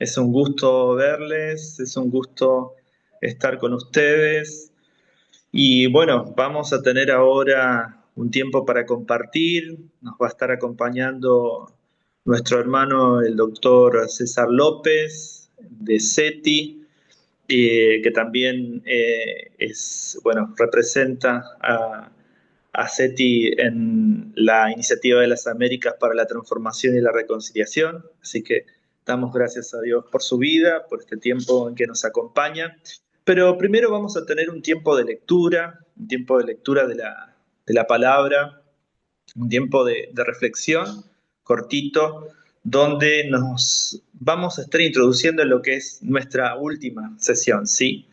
Es un gusto verles, es un gusto estar con ustedes. Y bueno, vamos a tener ahora un tiempo para compartir. Nos va a estar acompañando nuestro hermano, el doctor César López, de SETI, que también bueno, representa a SETI en la Iniciativa de las Américas para la Transformación y la Reconciliación. Así que damos gracias a Dios por su vida, por este tiempo en que nos acompaña. Pero primero vamos a tener un tiempo de lectura, un tiempo de lectura de la palabra, un tiempo de reflexión cortito, donde nos vamos a estar introduciendo en lo que es nuestra última sesión, ¿sí?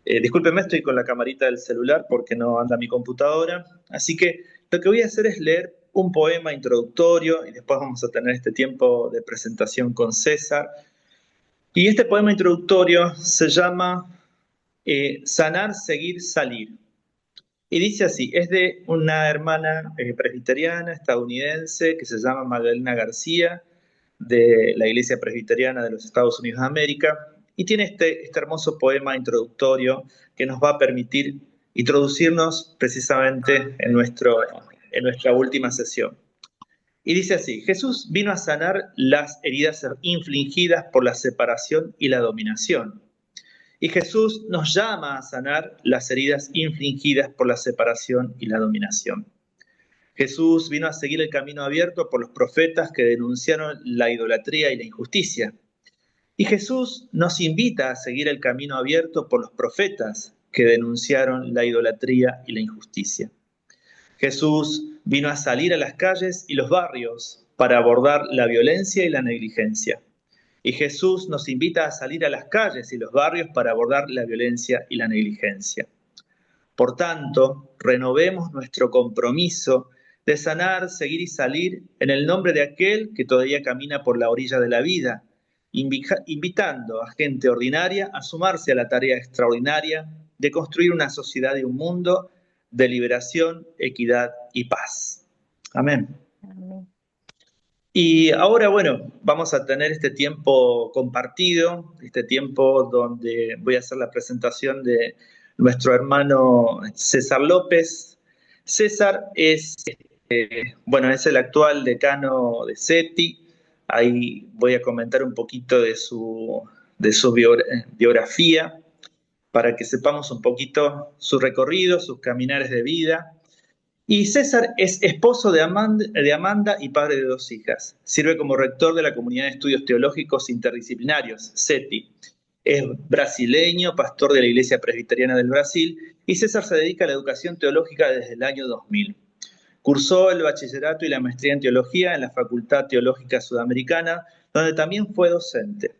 Discúlpeme, estoy con la camarita del celular porque no anda mi computadora. Así que lo que voy a hacer es leer un poema introductorio y después vamos a tener este tiempo de presentación con César. Y este poema introductorio se llama Sanar, Seguir, Salir. Y dice así, es de una hermana presbiteriana estadounidense que se llama Magdalena García, de la Iglesia Presbiteriana de los Estados Unidos de América, y tiene este hermoso poema introductorio que nos va a permitir introducirnos precisamente en nuestra última sesión. Y dice así, Jesús vino a sanar las heridas infligidas por la separación y la dominación. Y Jesús nos llama a sanar las heridas infligidas por la separación y la dominación. Jesús vino a seguir el camino abierto por los profetas que denunciaron la idolatría y la injusticia. Y Jesús nos invita a seguir el camino abierto por los profetas que denunciaron la idolatría y la injusticia. Jesús vino a salir a las calles y los barrios para abordar la violencia y la negligencia. Y Jesús nos invita a salir a las calles y los barrios para abordar la violencia y la negligencia. Por tanto, renovemos nuestro compromiso de sanar, seguir y salir en el nombre de aquel que todavía camina por la orilla de la vida, invitando a gente ordinaria a sumarse a la tarea extraordinaria de construir una sociedad y un mundo de liberación, equidad y paz. Amén. Amén. Y ahora, bueno, vamos a tener este tiempo compartido, este tiempo donde voy a hacer la presentación de nuestro hermano César López. César bueno, es el actual decano de SETI. Ahí voy a comentar un poquito de su biografía para que sepamos un poquito su recorrido, sus caminares de vida. Y César es esposo de Amanda y padre de dos hijas. Sirve como rector de la Comunidad de Estudios Teológicos Interdisciplinarios, SETI. Es brasileño, pastor de la Iglesia Presbiteriana del Brasil, y César se dedica a la educación teológica desde el año 2000. Cursó el bachillerato y la maestría en teología en la Facultad Teológica Sudamericana, donde también fue docente.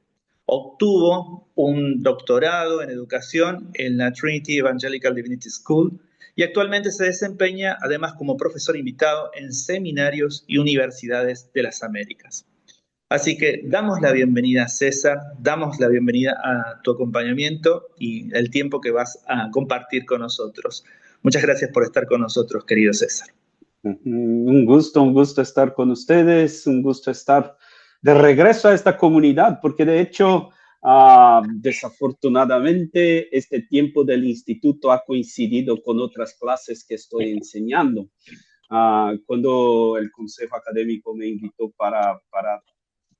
Obtuvo un doctorado en educación en la Trinity Evangelical Divinity School y actualmente se desempeña además como profesor invitado en seminarios y universidades de las Américas. Así que damos la bienvenida, César, damos la bienvenida a tu acompañamiento y el tiempo que vas a compartir con nosotros. Muchas gracias por estar con nosotros, querido César. Un gusto estar con ustedes, un gusto estar de regreso a esta comunidad, porque de hecho, desafortunadamente, este tiempo del instituto ha coincidido con otras clases que estoy enseñando. Cuando el Consejo Académico me invitó para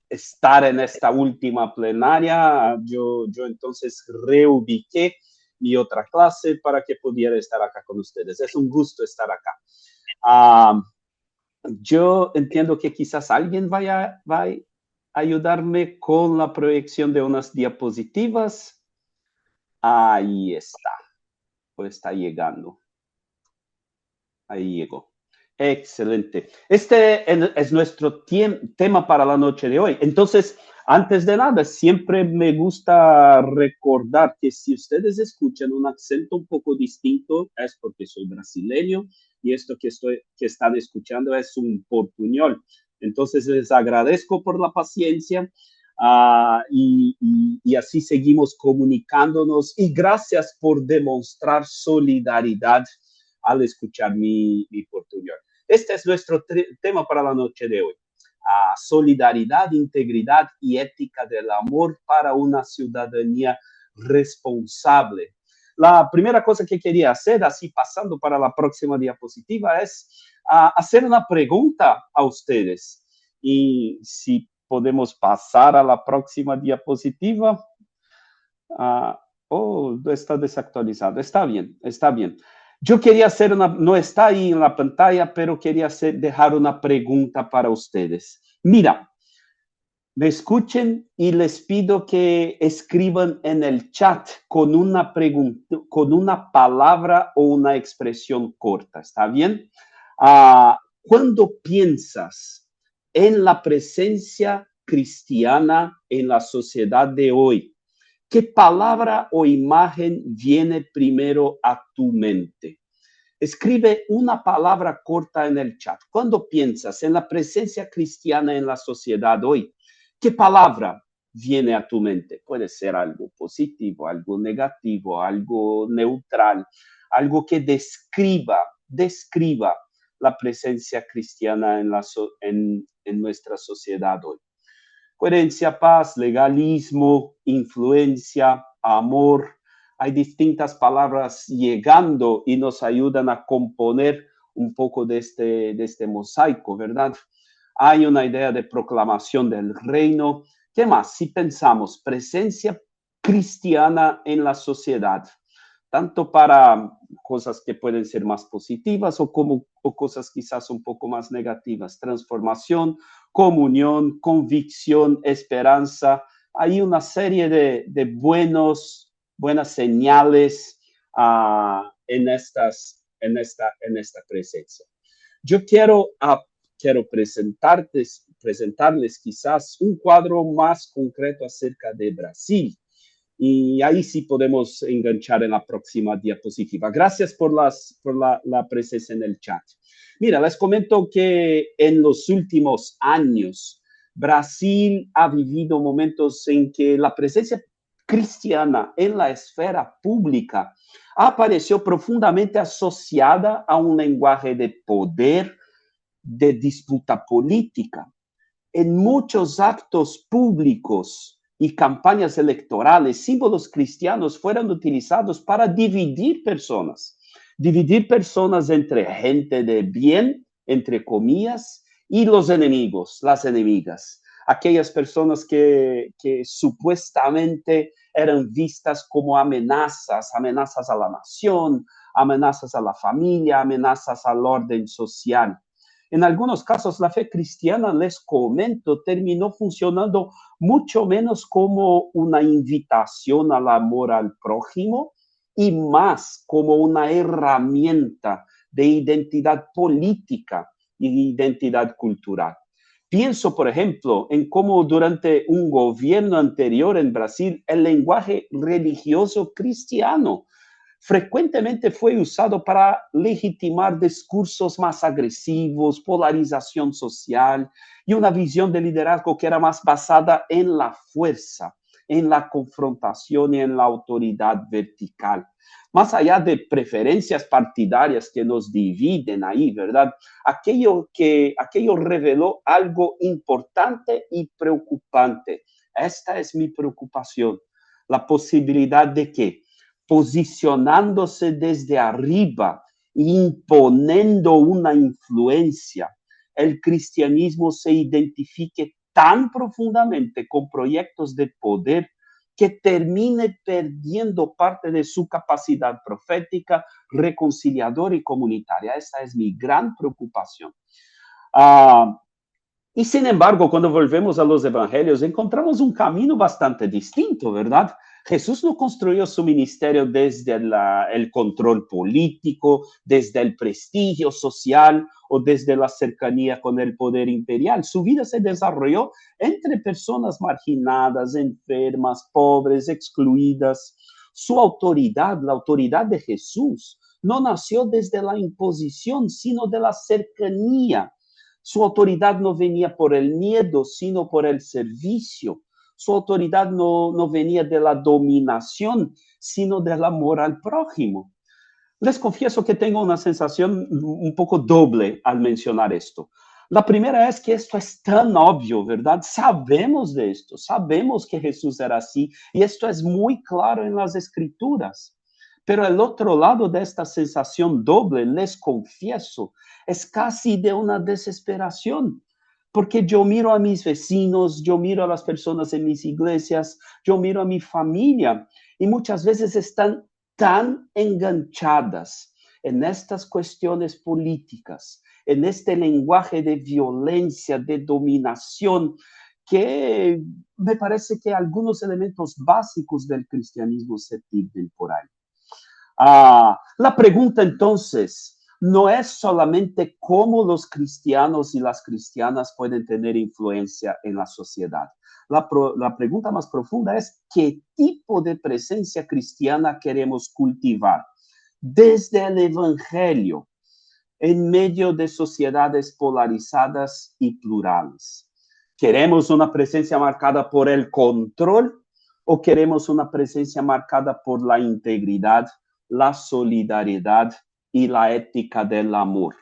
estar en esta última plenaria, yo entonces reubiqué mi otra clase para que pudiera estar acá con ustedes. Es un gusto estar acá. Yo entiendo que quizás alguien va a ayudarme con la proyección de unas diapositivas. Ahí está. Pues está llegando. Ahí llegó. Excelente. Este es nuestro tema para la noche de hoy. Entonces, antes de nada, siempre me gusta recordar que si ustedes escuchan un acento un poco distinto, es porque soy brasileño y esto que están escuchando es un portuñol. Entonces, les agradezco por la paciencia y así seguimos comunicándonos. Y gracias por demostrar solidaridad al escuchar mi portuñol. Este es nuestro tema para la noche de hoy. a solidaridad, integridad y ética del amor para una ciudadanía responsable. La primera cosa que quería hacer, así pasando para la próxima diapositiva, es hacer una pregunta a ustedes. Y si podemos pasar a la próxima diapositiva. Está desactualizado. Está bien, está bien. Yo quería hacer una, no está ahí en la pantalla, pero quería dejar una pregunta para ustedes. Mira, me escuchen y les pido que escriban en el chat con una pregunta, con una palabra o una expresión corta. ¿Está bien? Cuando piensas en la presencia cristiana en la sociedad de hoy, ¿qué palabra o imagen viene primero a tu mente? Escribe una palabra corta en el chat. Cuando piensas en la presencia cristiana en la sociedad hoy, ¿qué palabra viene a tu mente? Puede ser algo positivo, algo negativo, algo neutral, algo que describa la presencia cristiana en nuestra sociedad hoy. Coherencia, paz, legalismo, influencia, amor. Hay distintas palabras llegando y nos ayudan a componer un poco de este mosaico, ¿verdad? Hay una idea de proclamación del reino. ¿Qué más? Si pensamos presencia cristiana en la sociedad, tanto para cosas que pueden ser más positivas o cosas quizás un poco más negativas, transformación, comunión, convicción, esperanza. Hay una serie de buenas señales en esta presencia. Yo quiero presentarles quizás un cuadro más concreto acerca de Brasil. Y ahí sí podemos enganchar en la próxima diapositiva. Gracias por la presencia en el chat. Mira, les comento que en los últimos años, Brasil ha vivido momentos en que la presencia cristiana en la esfera pública apareció profundamente asociada a un lenguaje de poder, de disputa política. En muchos actos públicos y campañas electorales, símbolos cristianos fueron utilizados para dividir personas entre gente de bien, entre comillas, y los enemigos, las enemigas, aquellas personas que supuestamente eran vistas como amenazas a la nación, amenazas a la familia, amenazas al orden social. En algunos casos, la fe cristiana, les comento, terminó funcionando mucho menos como una invitación al amor al prójimo y más como una herramienta de identidad política y de identidad cultural. Pienso, por ejemplo, en cómo durante un gobierno anterior en Brasil, el lenguaje religioso cristiano frecuentemente fue usado para legitimar discursos más agresivos, polarización social y una visión de liderazgo que era más basada en la fuerza, en la confrontación y en la autoridad vertical. Más allá de preferencias partidarias que nos dividen ahí, ¿verdad? Aquello reveló algo importante y preocupante. Esta es mi preocupación, la posibilidad de que posicionándose desde arriba, imponiendo una influencia, el cristianismo se identifique tan profundamente con proyectos de poder que termine perdiendo parte de su capacidad profética, reconciliadora y comunitaria. Esa es mi gran preocupación. Y sin embargo, cuando volvemos a los evangelios, encontramos un camino bastante distinto, ¿verdad? Jesús no construyó su ministerio desde el control político, desde el prestigio social o desde la cercanía con el poder imperial. Su vida se desarrolló entre personas marginadas, enfermas, pobres, excluidas. Su autoridad, la autoridad de Jesús, no nació desde la imposición, sino de la cercanía. Su autoridad no venía por el miedo, sino por el servicio. Su autoridad no venía de la dominación, sino del amor al prójimo. Les confieso que tengo una sensación un poco doble al mencionar esto. La primera es que esto es tan obvio, ¿verdad? Sabemos de esto, sabemos que Jesús era así y esto es muy claro en las escrituras. Pero el otro lado de esta sensación doble, les confieso, es casi de una desesperación, porque yo miro a mis vecinos, yo miro a las personas en mis iglesias, yo miro a mi familia y muchas veces están tan enganchadas en estas cuestiones políticas, en este lenguaje de violencia, de dominación, que me parece que algunos elementos básicos del cristianismo se pierden por ahí. La pregunta entonces no es solamente cómo los cristianos y las cristianas pueden tener influencia en la sociedad. La pregunta más profunda es qué tipo de presencia cristiana queremos cultivar desde el Evangelio en medio de sociedades polarizadas y plurales. ¿Queremos una presencia marcada por el control o queremos una presencia marcada por la integridad, la solidaridad y la ética del amor?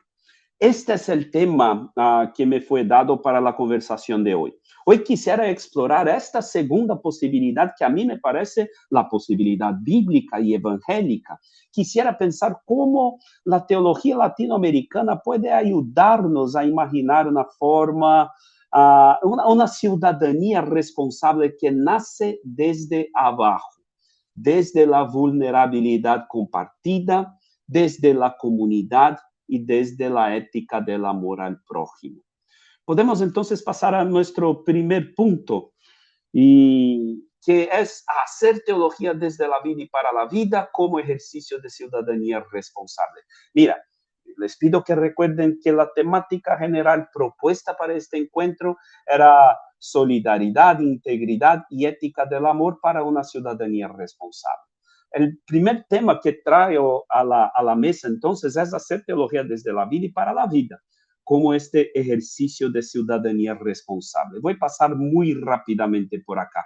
Este es el tema que me fue dado para la conversación de hoy. Hoy quisiera explorar esta segunda posibilidad que a mí me parece la posibilidad bíblica y evangélica. Quisiera pensar cómo la teología latinoamericana puede ayudarnos a imaginar una forma, una ciudadanía responsable que nace desde abajo, desde la vulnerabilidad compartida, desde la comunidad y desde la ética del amor al prójimo. Podemos entonces pasar a nuestro primer punto, y que es hacer teología desde la vida y para la vida como ejercicio de ciudadanía responsable. Mira, les pido que recuerden que la temática general propuesta para este encuentro era solidaridad, integridad y ética del amor para una ciudadanía responsable. El primer tema que traigo a la mesa entonces es hacer teología desde la vida y para la vida, como este ejercicio de ciudadanía responsable. Voy a pasar muy rápidamente por acá,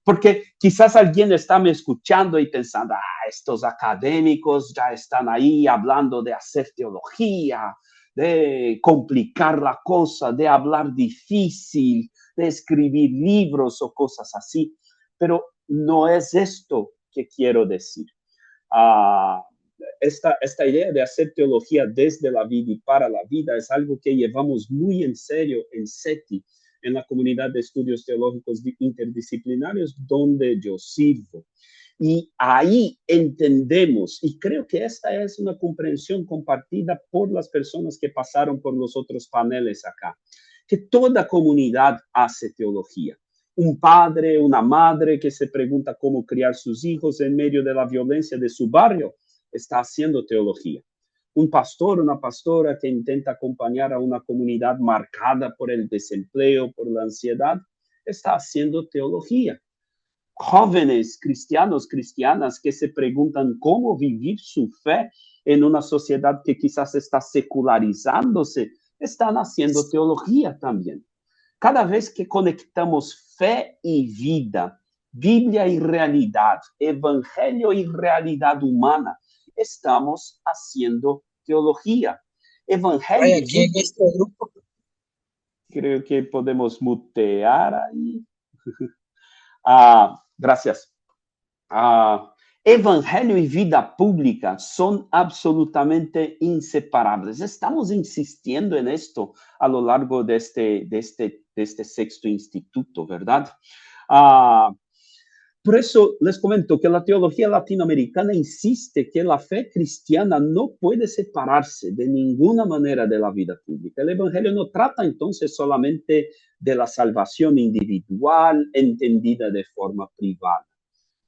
porque quizás alguien está me escuchando y pensando, estos académicos ya están ahí hablando de hacer teología, de complicar la cosa, de hablar difícil, de escribir libros o cosas así. Pero no es esto que quiero decir. Esta idea de hacer teología desde la vida y para la vida es algo que llevamos muy en serio en SETI, en la comunidad de estudios teológicos interdisciplinarios donde yo sirvo. Y ahí entendemos, y creo que esta es una comprensión compartida por las personas que pasaron por los otros paneles acá, que toda comunidad hace teología. Un padre, una madre que se pregunta cómo criar sus hijos en medio de la violencia de su barrio, está haciendo teología. Un pastor, una pastora que intenta acompañar a una comunidad marcada por el desempleo, por la ansiedad, está haciendo teología. Jóvenes cristianos, cristianas que se preguntan cómo vivir su fe en una sociedad que quizás está secularizándose, están haciendo teología también. Cada vez que conectamos fe y vida, Biblia y realidad, evangelio y realidad humana, estamos haciendo teología. Evangelio y aquí en este grupo. Creo que podemos mutear ahí. Gracias. Evangelio y vida pública son absolutamente inseparables. Estamos insistiendo en esto a lo largo de este sexto instituto, ¿verdad? Por eso les comento que la teología latinoamericana insiste que la fe cristiana no puede separarse de ninguna manera de la vida pública. El Evangelio no trata entonces solamente de la salvación individual entendida de forma privada.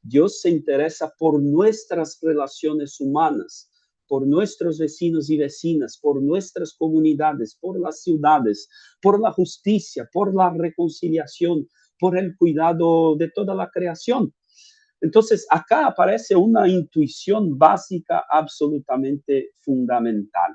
Dios se interesa por nuestras relaciones humanas, por nuestros vecinos y vecinas, por nuestras comunidades, por las ciudades, por la justicia, por la reconciliación, por el cuidado de toda la creación. Entonces, acá aparece una intuición básica absolutamente fundamental.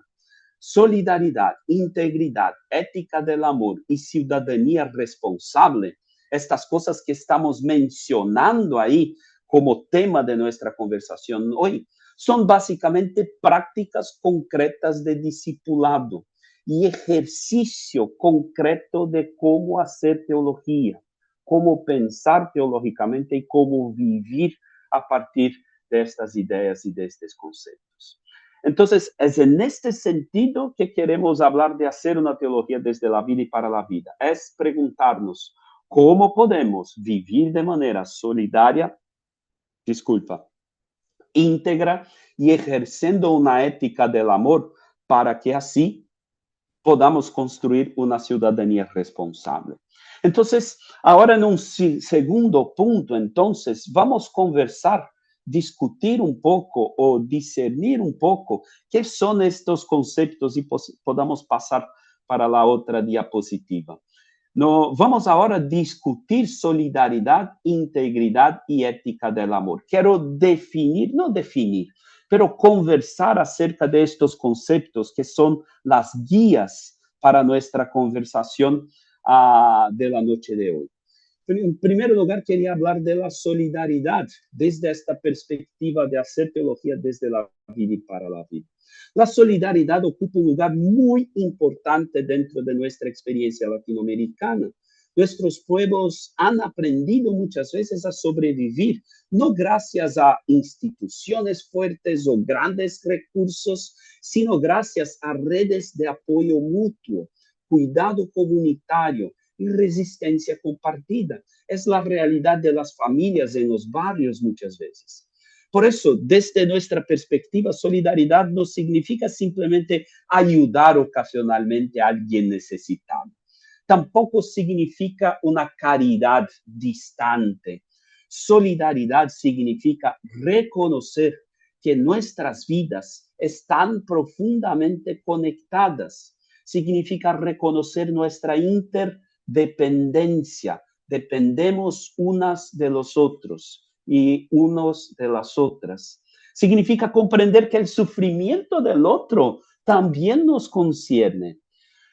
Solidaridad, integridad, ética del amor y ciudadanía responsable, estas cosas que estamos mencionando ahí como tema de nuestra conversación hoy, son básicamente prácticas concretas de discipulado. y ejercicio concreto de cómo hacer teología, cómo pensar teológicamente y cómo vivir a partir de estas ideas y de estos conceptos. Entonces, es en este sentido que queremos hablar de hacer una teología desde la vida y para la vida. Es preguntarnos cómo podemos vivir de manera solidaria, íntegra y ejerciendo una ética del amor para que así podamos construir una ciudadanía responsable. Entonces, ahora en un segundo punto, entonces, vamos a conversar, discutir un poco o discernir un poco qué son estos conceptos y podamos pasar para la otra diapositiva. No, vamos ahora a discutir solidaridad, integridad y ética del amor. Quiero definir, no definir, pero conversar acerca de estos conceptos que son las guías para nuestra conversación de la noche de hoy. En primer lugar, quería hablar de la solidaridad desde esta perspectiva de hacer teología desde la vida y para la vida. La solidaridad ocupa un lugar muy importante dentro de nuestra experiencia latinoamericana. Nuestros pueblos han aprendido muchas veces a sobrevivir, no gracias a instituciones fuertes o grandes recursos, sino gracias a redes de apoyo mutuo, cuidado comunitario y resistencia compartida. Es la realidad de las familias en los barrios muchas veces. Por eso, desde nuestra perspectiva, solidaridad no significa simplemente ayudar ocasionalmente a alguien necesitado. Tampoco significa una caridad distante. Solidaridad significa reconocer que nuestras vidas están profundamente conectadas. Significa reconocer nuestra interdependencia. Dependemos unas de los otros y unos de las otras. Significa comprender que el sufrimiento del otro también nos concierne.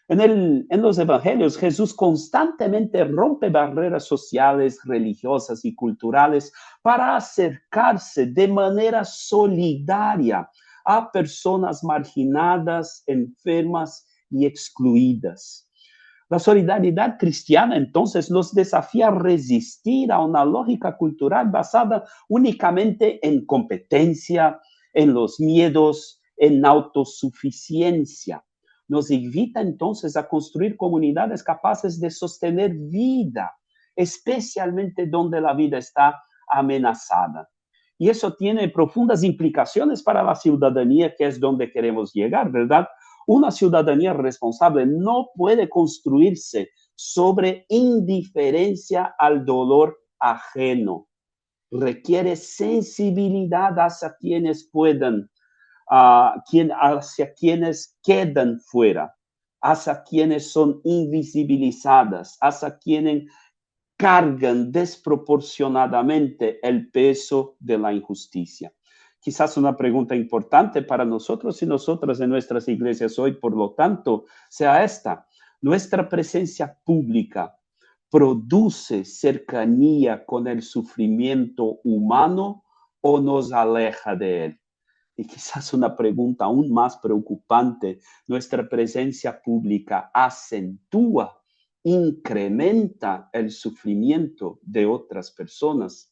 En los evangelios, Jesús constantemente rompe barreras sociales, religiosas y culturales para acercarse de manera solidaria a personas marginadas, enfermas y excluidas. La solidaridad cristiana, entonces, nos desafía a resistir a una lógica cultural basada únicamente en competencia, en los miedos, en autosuficiencia. Nos invita entonces a construir comunidades capaces de sostener vida, especialmente donde la vida está amenazada. Y eso tiene profundas implicaciones para la ciudadanía, que es donde queremos llegar, ¿verdad? Una ciudadanía responsable no puede construirse sobre indiferencia al dolor ajeno. Requiere sensibilidad hacia quienes puedan, hacia quienes quedan fuera, hacia quienes son invisibilizadas, hacia quienes cargan desproporcionadamente el peso de la injusticia. Quizás una pregunta importante para nosotros y nosotras en nuestras iglesias hoy, por lo tanto, sea esta: ¿nuestra presencia pública produce cercanía con el sufrimiento humano o nos aleja de él? Y quizás una pregunta aún más preocupante: ¿nuestra presencia pública acentúa, incrementa el sufrimiento de otras personas?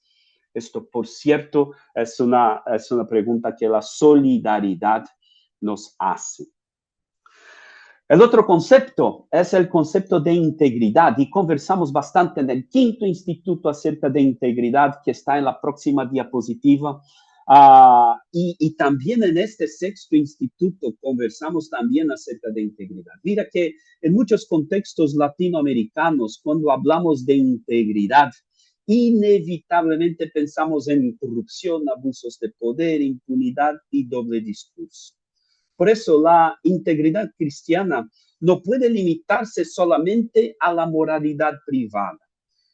Esto, por cierto, es una pregunta que la solidaridad nos hace. El otro concepto es el concepto de integridad, y conversamos bastante en el quinto instituto acerca de integridad, que está en la próxima diapositiva. Y también en este sexto instituto conversamos también acerca de integridad. Mira que en muchos contextos latinoamericanos, cuando hablamos de integridad, inevitablemente pensamos en corrupción, abusos de poder, impunidad y doble discurso. Por eso la integridad cristiana no puede limitarse solamente a la moralidad privada.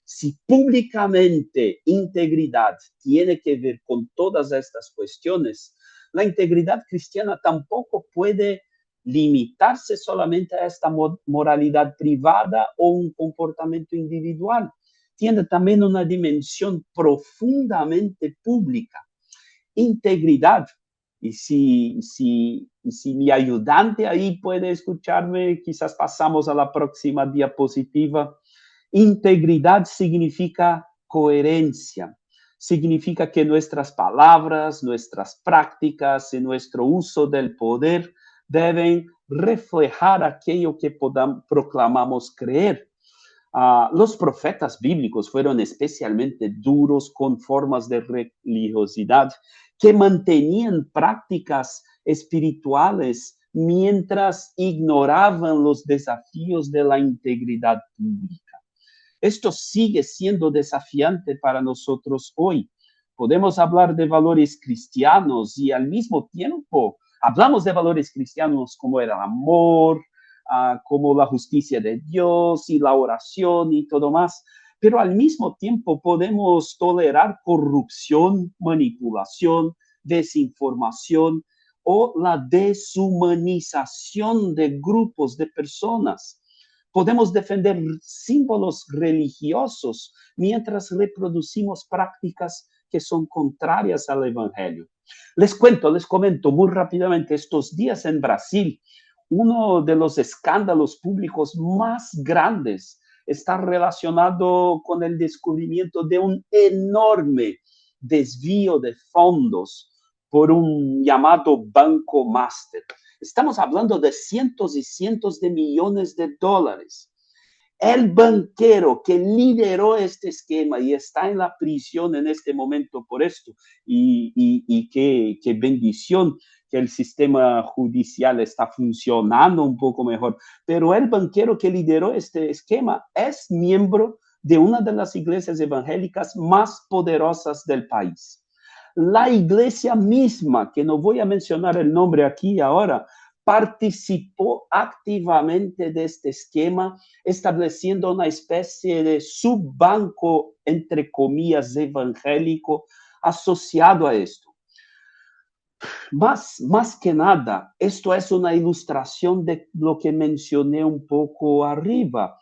Si públicamente integridad tiene que ver con todas estas cuestiones, la integridad cristiana tampoco puede limitarse solamente a esta moralidad privada o un comportamiento individual. Tiene también una dimensión profundamente pública. Integridad Y si mi ayudante ahí puede escucharme, quizás pasamos a la próxima diapositiva. Integridad significa coherencia. Significa que nuestras palabras, nuestras prácticas y nuestro uso del poder deben reflejar aquello que proclamamos creer. Los profetas bíblicos fueron especialmente duros con formas de religiosidad que mantenían prácticas espirituales mientras ignoraban los desafíos de la integridad pública. Esto sigue siendo desafiante para nosotros hoy. Podemos hablar de valores cristianos y al mismo tiempo hablamos de valores cristianos como el amor, como la justicia de Dios y la oración y todo más, pero al mismo tiempo podemos tolerar corrupción, manipulación, desinformación o la deshumanización de grupos de personas. Podemos defender símbolos religiosos mientras reproducimos prácticas que son contrarias al Evangelio. Les comento muy rápidamente, estos días en Brasil, uno de los escándalos públicos más grandes está relacionado con el descubrimiento de un enorme desvío de fondos por un llamado Banco Master. Estamos hablando de cientos y cientos de millones de dólares. El banquero que lideró este esquema y está en la prisión en este momento por esto, y qué bendición que el sistema judicial está funcionando un poco mejor, pero el banquero que lideró este esquema es miembro de una de las iglesias evangélicas más poderosas del país. La iglesia misma, que no voy a mencionar el nombre aquí ahora, participó activamente de este esquema, estableciendo una especie de subbanco, entre comillas, evangélico asociado a esto. Más que nada, esto es una ilustración de lo que mencioné un poco arriba.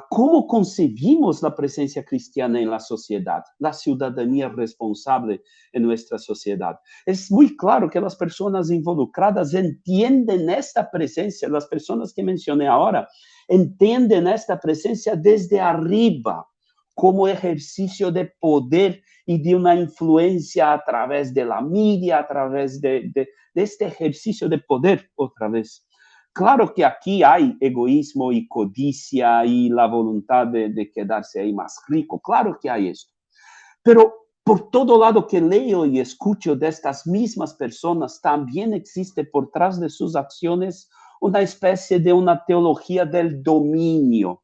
¿Cómo concebimos la presencia cristiana en la sociedad, la ciudadanía responsable en nuestra sociedad? Es muy claro que las personas involucradas entienden esta presencia, las personas que mencioné ahora, entienden esta presencia desde arriba, como ejercicio de poder y de una influencia a través de la media, a través de este ejercicio de poder otra vez. Claro que aquí hay egoísmo y codicia y la voluntad de quedarse ahí más rico. Claro que hay esto. Pero por todo lado que leo y escucho de estas mismas personas, también existe por detrás de sus acciones una especie de una teología del dominio.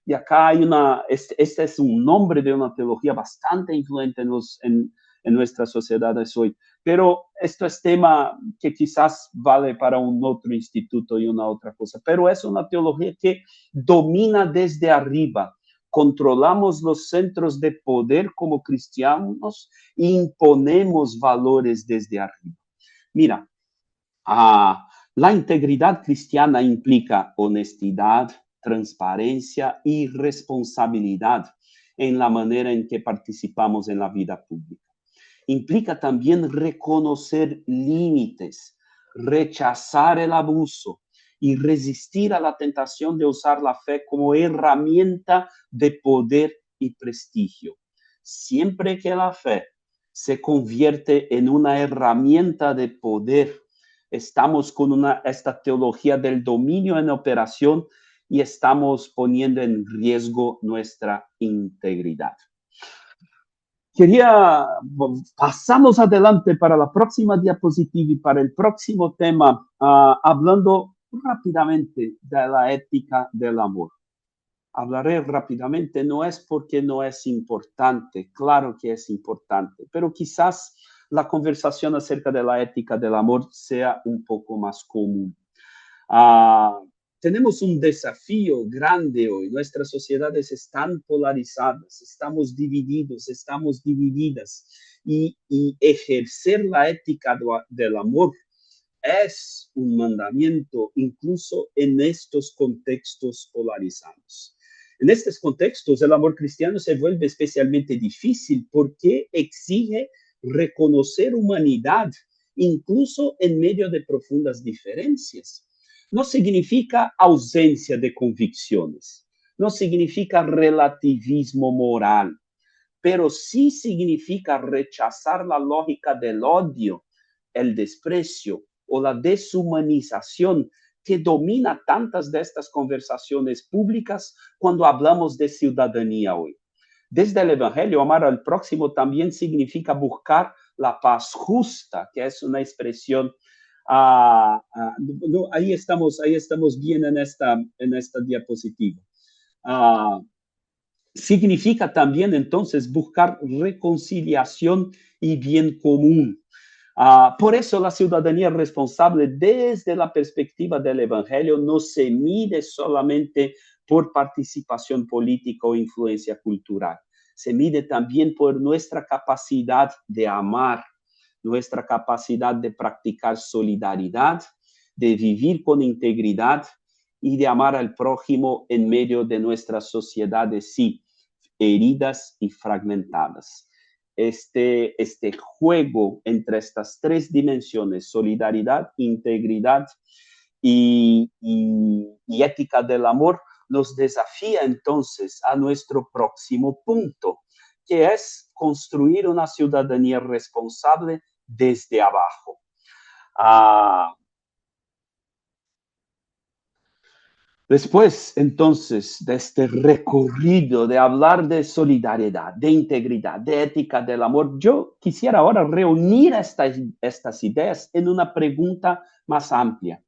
Y acá hay este es un nombre de una teología bastante influente en nuestras sociedades hoy. Pero esto es tema que quizás vale para un otro instituto y una otra cosa. Pero es una teología que domina desde arriba. Controlamos los centros de poder como cristianos e imponemos valores desde arriba. Mira, la integridad cristiana implica honestidad, transparencia y responsabilidad en la manera en que participamos en la vida pública. Implica también reconocer límites, rechazar el abuso y resistir a la tentación de usar la fe como herramienta de poder y prestigio. Siempre que la fe se convierte en una herramienta de poder, estamos con esta teología del dominio en operación y estamos poniendo en riesgo nuestra integridad. Pasamos adelante para la próxima diapositiva y para el próximo tema, hablando rápidamente de la ética del amor. Hablaré rápidamente, no es porque no es importante, claro que es importante, pero quizás la conversación acerca de la ética del amor sea un poco más común. Tenemos un desafío grande hoy. Nuestras sociedades están polarizadas, estamos divididos, estamos divididas. Y ejercer la ética del amor es un mandamiento incluso en estos contextos polarizados. En estos contextos, el amor cristiano se vuelve especialmente difícil porque exige reconocer humanidad incluso en medio de profundas diferencias. No significa ausencia de convicciones, no significa relativismo moral, pero sí significa rechazar la lógica del odio, el desprecio o la deshumanización que domina tantas de estas conversaciones públicas cuando hablamos de ciudadanía hoy. Desde el Evangelio, amar al próximo también significa buscar la paz justa, que es una expresión, no, ahí estamos bien en esta diapositiva. Significa también entonces buscar reconciliación y bien común. Por eso la ciudadanía responsable desde la perspectiva del Evangelio no se mide solamente por participación política o influencia cultural. Se mide también por nuestra capacidad de amar, nuestra capacidad de practicar solidaridad, de vivir con integridad y de amar al prójimo en medio de nuestras sociedades, sí, heridas y fragmentadas. Este juego entre estas tres dimensiones, solidaridad, integridad y ética del amor, nos desafía entonces a nuestro próximo punto, que es construir una ciudadanía responsable desde abajo. Después, entonces, de este recorrido de hablar de solidaridad, de integridad, de ética del amor, yo quisiera ahora reunir estas ideas en una pregunta más amplia.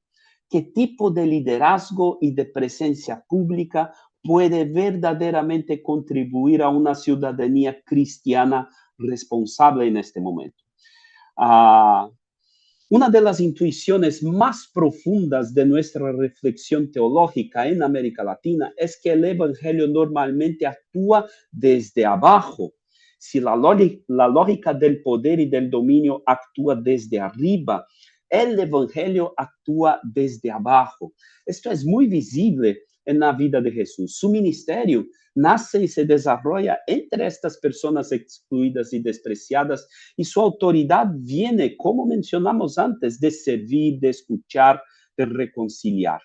¿Qué tipo de liderazgo y de presencia pública puede verdaderamente contribuir a una ciudadanía cristiana responsable en este momento? Una de las intuiciones más profundas de nuestra reflexión teológica en América Latina es que el Evangelio normalmente actúa desde abajo. Si la lógica del poder y del dominio actúa desde arriba, el Evangelio actúa desde abajo. Esto es muy visible en la vida de Jesús. Su ministerio nace y se desarrolla entre estas personas excluidas y despreciadas, y su autoridad viene, como mencionamos antes, de servir, de escuchar, de reconciliar.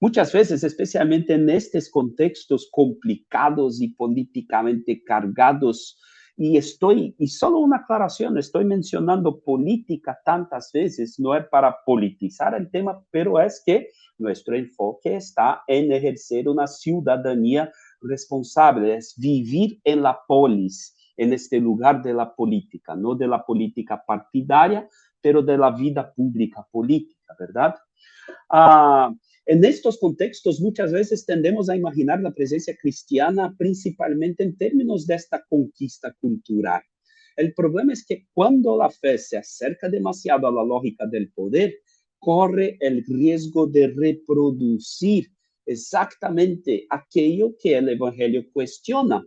Muchas veces, especialmente en estos contextos complicados y políticamente cargados, y solo una aclaración, estoy mencionando política tantas veces, no es para politizar el tema, pero es que nuestro enfoque está en ejercer una ciudadanía responsable, es vivir en la polis, en este lugar de la política, no de la política partidaria, pero de la vida pública política, ¿verdad? En estos contextos, muchas veces tendemos a imaginar la presencia cristiana principalmente en términos de esta conquista cultural. El problema es que cuando la fe se acerca demasiado a la lógica del poder, corre el riesgo de reproducir exactamente aquello que el Evangelio cuestiona.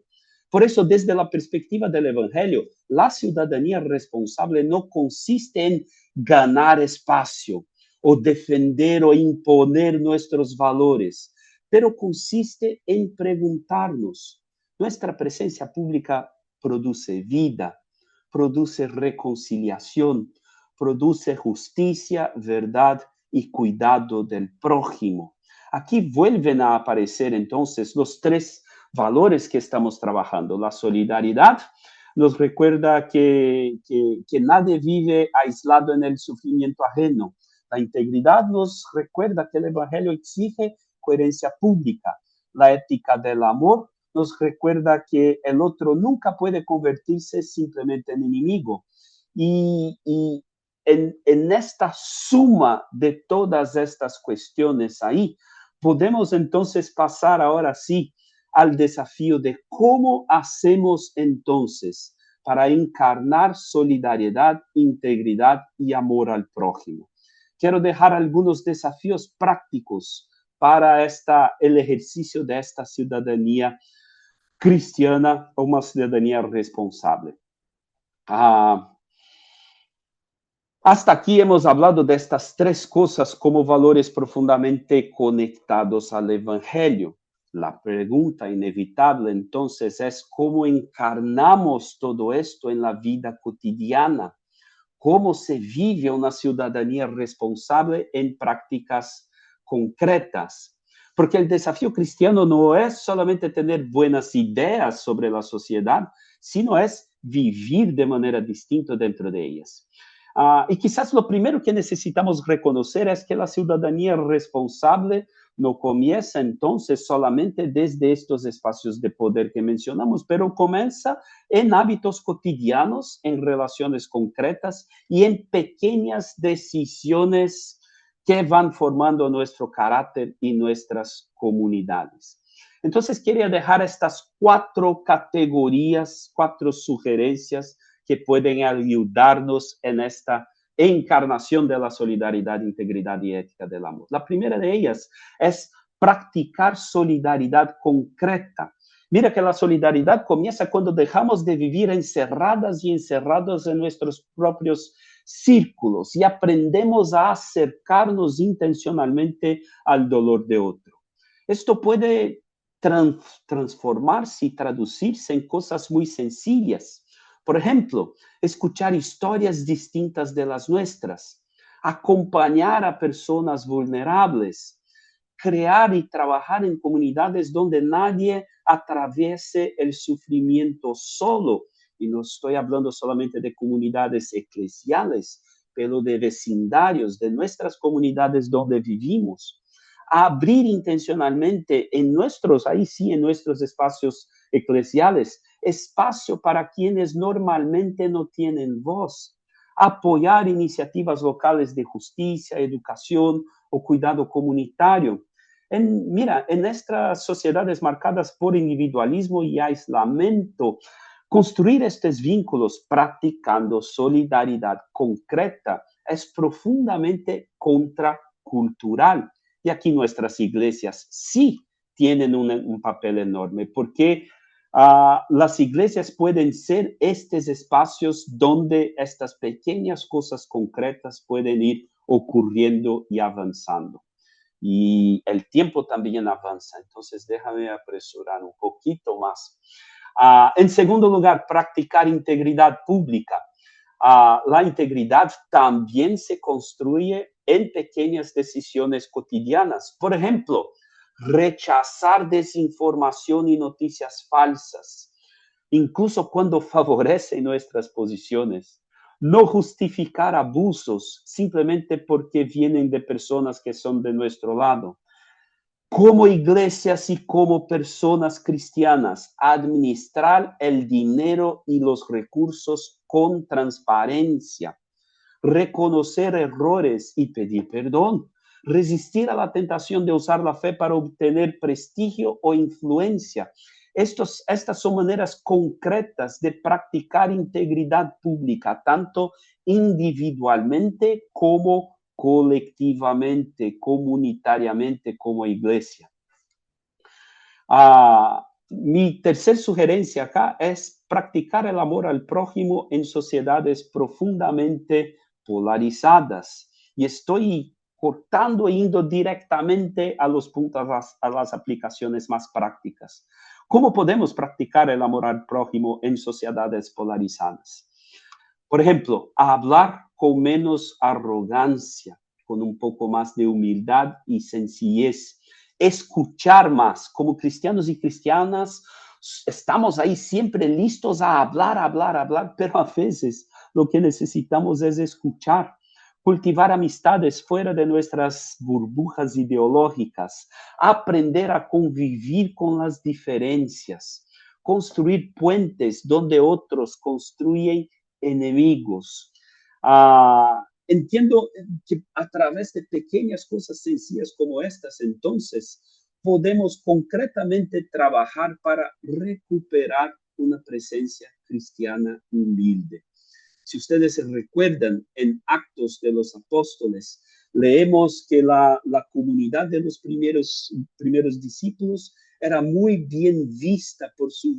Por eso, desde la perspectiva del Evangelio, la ciudadanía responsable no consiste en ganar espacio o defender o imponer nuestros valores, pero consiste en preguntarnos, ¿nuestra presencia pública produce vida, produce reconciliación, produce justicia, verdad y cuidado del prójimo? Aquí vuelven a aparecer entonces los tres valores que estamos trabajando. La solidaridad nos recuerda que nadie vive aislado en el sufrimiento ajeno. La integridad nos recuerda que el Evangelio exige coherencia pública. La ética del amor nos recuerda que el otro nunca puede convertirse simplemente en enemigo. Y en esta suma de todas estas cuestiones ahí, podemos entonces pasar ahora sí al desafío de cómo hacemos entonces para encarnar solidaridad, integridad y amor al prójimo. Quiero dejar algunos desafíos prácticos para el ejercicio de esta ciudadanía cristiana o una ciudadanía responsable. Hasta aquí hemos hablado de estas tres cosas como valores profundamente conectados al Evangelio. La pregunta inevitable entonces es cómo encarnamos todo esto en la vida cotidiana. cómo se vive una ciudadanía responsable en prácticas concretas. Porque el desafío cristiano no es solamente tener buenas ideas sobre la sociedad, sino es vivir de manera distinta dentro de ellas. Y quizás lo primero que necesitamos reconocer es que la ciudadanía responsable no comienza entonces solamente desde estos espacios de poder que mencionamos, pero comienza en hábitos cotidianos, en relaciones concretas y en pequeñas decisiones que van formando nuestro carácter y nuestras comunidades. Entonces, quería dejar estas 4 categorías, 4 sugerencias que pueden ayudarnos en esta encarnación de la solidaridad, integridad y ética del amor. La primera de ellas es practicar solidaridad concreta. Mira que la solidaridad comienza cuando dejamos de vivir encerradas y encerrados en nuestros propios círculos y aprendemos a acercarnos intencionalmente al dolor de otro. Esto puede transformarse y traducirse en cosas muy sencillas. Por ejemplo, escuchar historias distintas de las nuestras, acompañar a personas vulnerables, crear y trabajar en comunidades donde nadie atraviese el sufrimiento solo. Y no estoy hablando solamente de comunidades eclesiales, pero de vecindarios, de nuestras comunidades donde vivimos. Abrir intencionalmente en nuestros, ahí sí, en nuestros espacios eclesiales, espacio para quienes normalmente no tienen voz. Apoyar iniciativas locales de justicia, educación o cuidado comunitario. Mira, en nuestras sociedades marcadas por individualismo y aislamiento, construir estos vínculos practicando solidaridad concreta es profundamente contracultural. Y aquí nuestras iglesias sí tienen un papel enorme, porque las iglesias pueden ser estos espacios donde estas pequeñas cosas concretas pueden ir ocurriendo y avanzando. Y el tiempo también avanza, entonces déjame apresurar un poquito más. En segundo lugar, practicar integridad pública. La integridad también se construye en pequeñas decisiones cotidianas. Por ejemplo, rechazar desinformación y noticias falsas, incluso cuando favorecen nuestras posiciones. No justificar abusos simplemente porque vienen de personas que son de nuestro lado. Como iglesias y como personas cristianas, administrar el dinero y los recursos con transparencia, reconocer errores y pedir perdón, resistir a la tentación de usar la fe para obtener prestigio o influencia. Estas son maneras concretas de practicar integridad pública, tanto individualmente como colectivamente, comunitariamente como iglesia. Mi tercera sugerencia acá es practicar el amor al prójimo en sociedades profundamente polarizadas. Y estoy cortando e indo directamente a los puntos, a las aplicaciones más prácticas. ¿Cómo podemos practicar el amor al prójimo en sociedades polarizadas? Por ejemplo, hablar con menos arrogancia, con un poco más de humildad y sencillez. Escuchar más. Como cristianos y cristianas, estamos ahí siempre listos a hablar, pero a veces lo que necesitamos es escuchar. Cultivar amistades fuera de nuestras burbujas ideológicas, aprender a convivir con las diferencias, construir puentes donde otros construyen enemigos. Entiendo que a través de pequeñas cosas sencillas como estas, entonces, podemos concretamente trabajar para recuperar una presencia cristiana humilde. Si ustedes se recuerdan, en Actos de los Apóstoles, leemos que la comunidad de los primeros discípulos era muy bien vista por su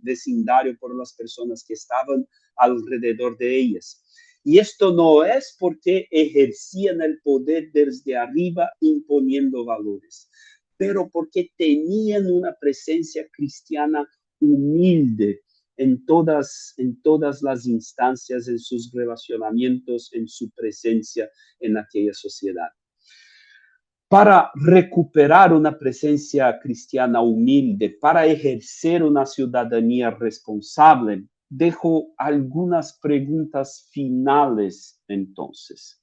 vecindario, por las personas que estaban alrededor de ellas. Y esto no es porque ejercían el poder desde arriba imponiendo valores, pero porque tenían una presencia cristiana humilde, en todas las instancias, en sus relacionamientos, en su presencia en aquella sociedad. Para recuperar una presencia cristiana humilde, para ejercer una ciudadanía responsable, dejo algunas preguntas finales entonces.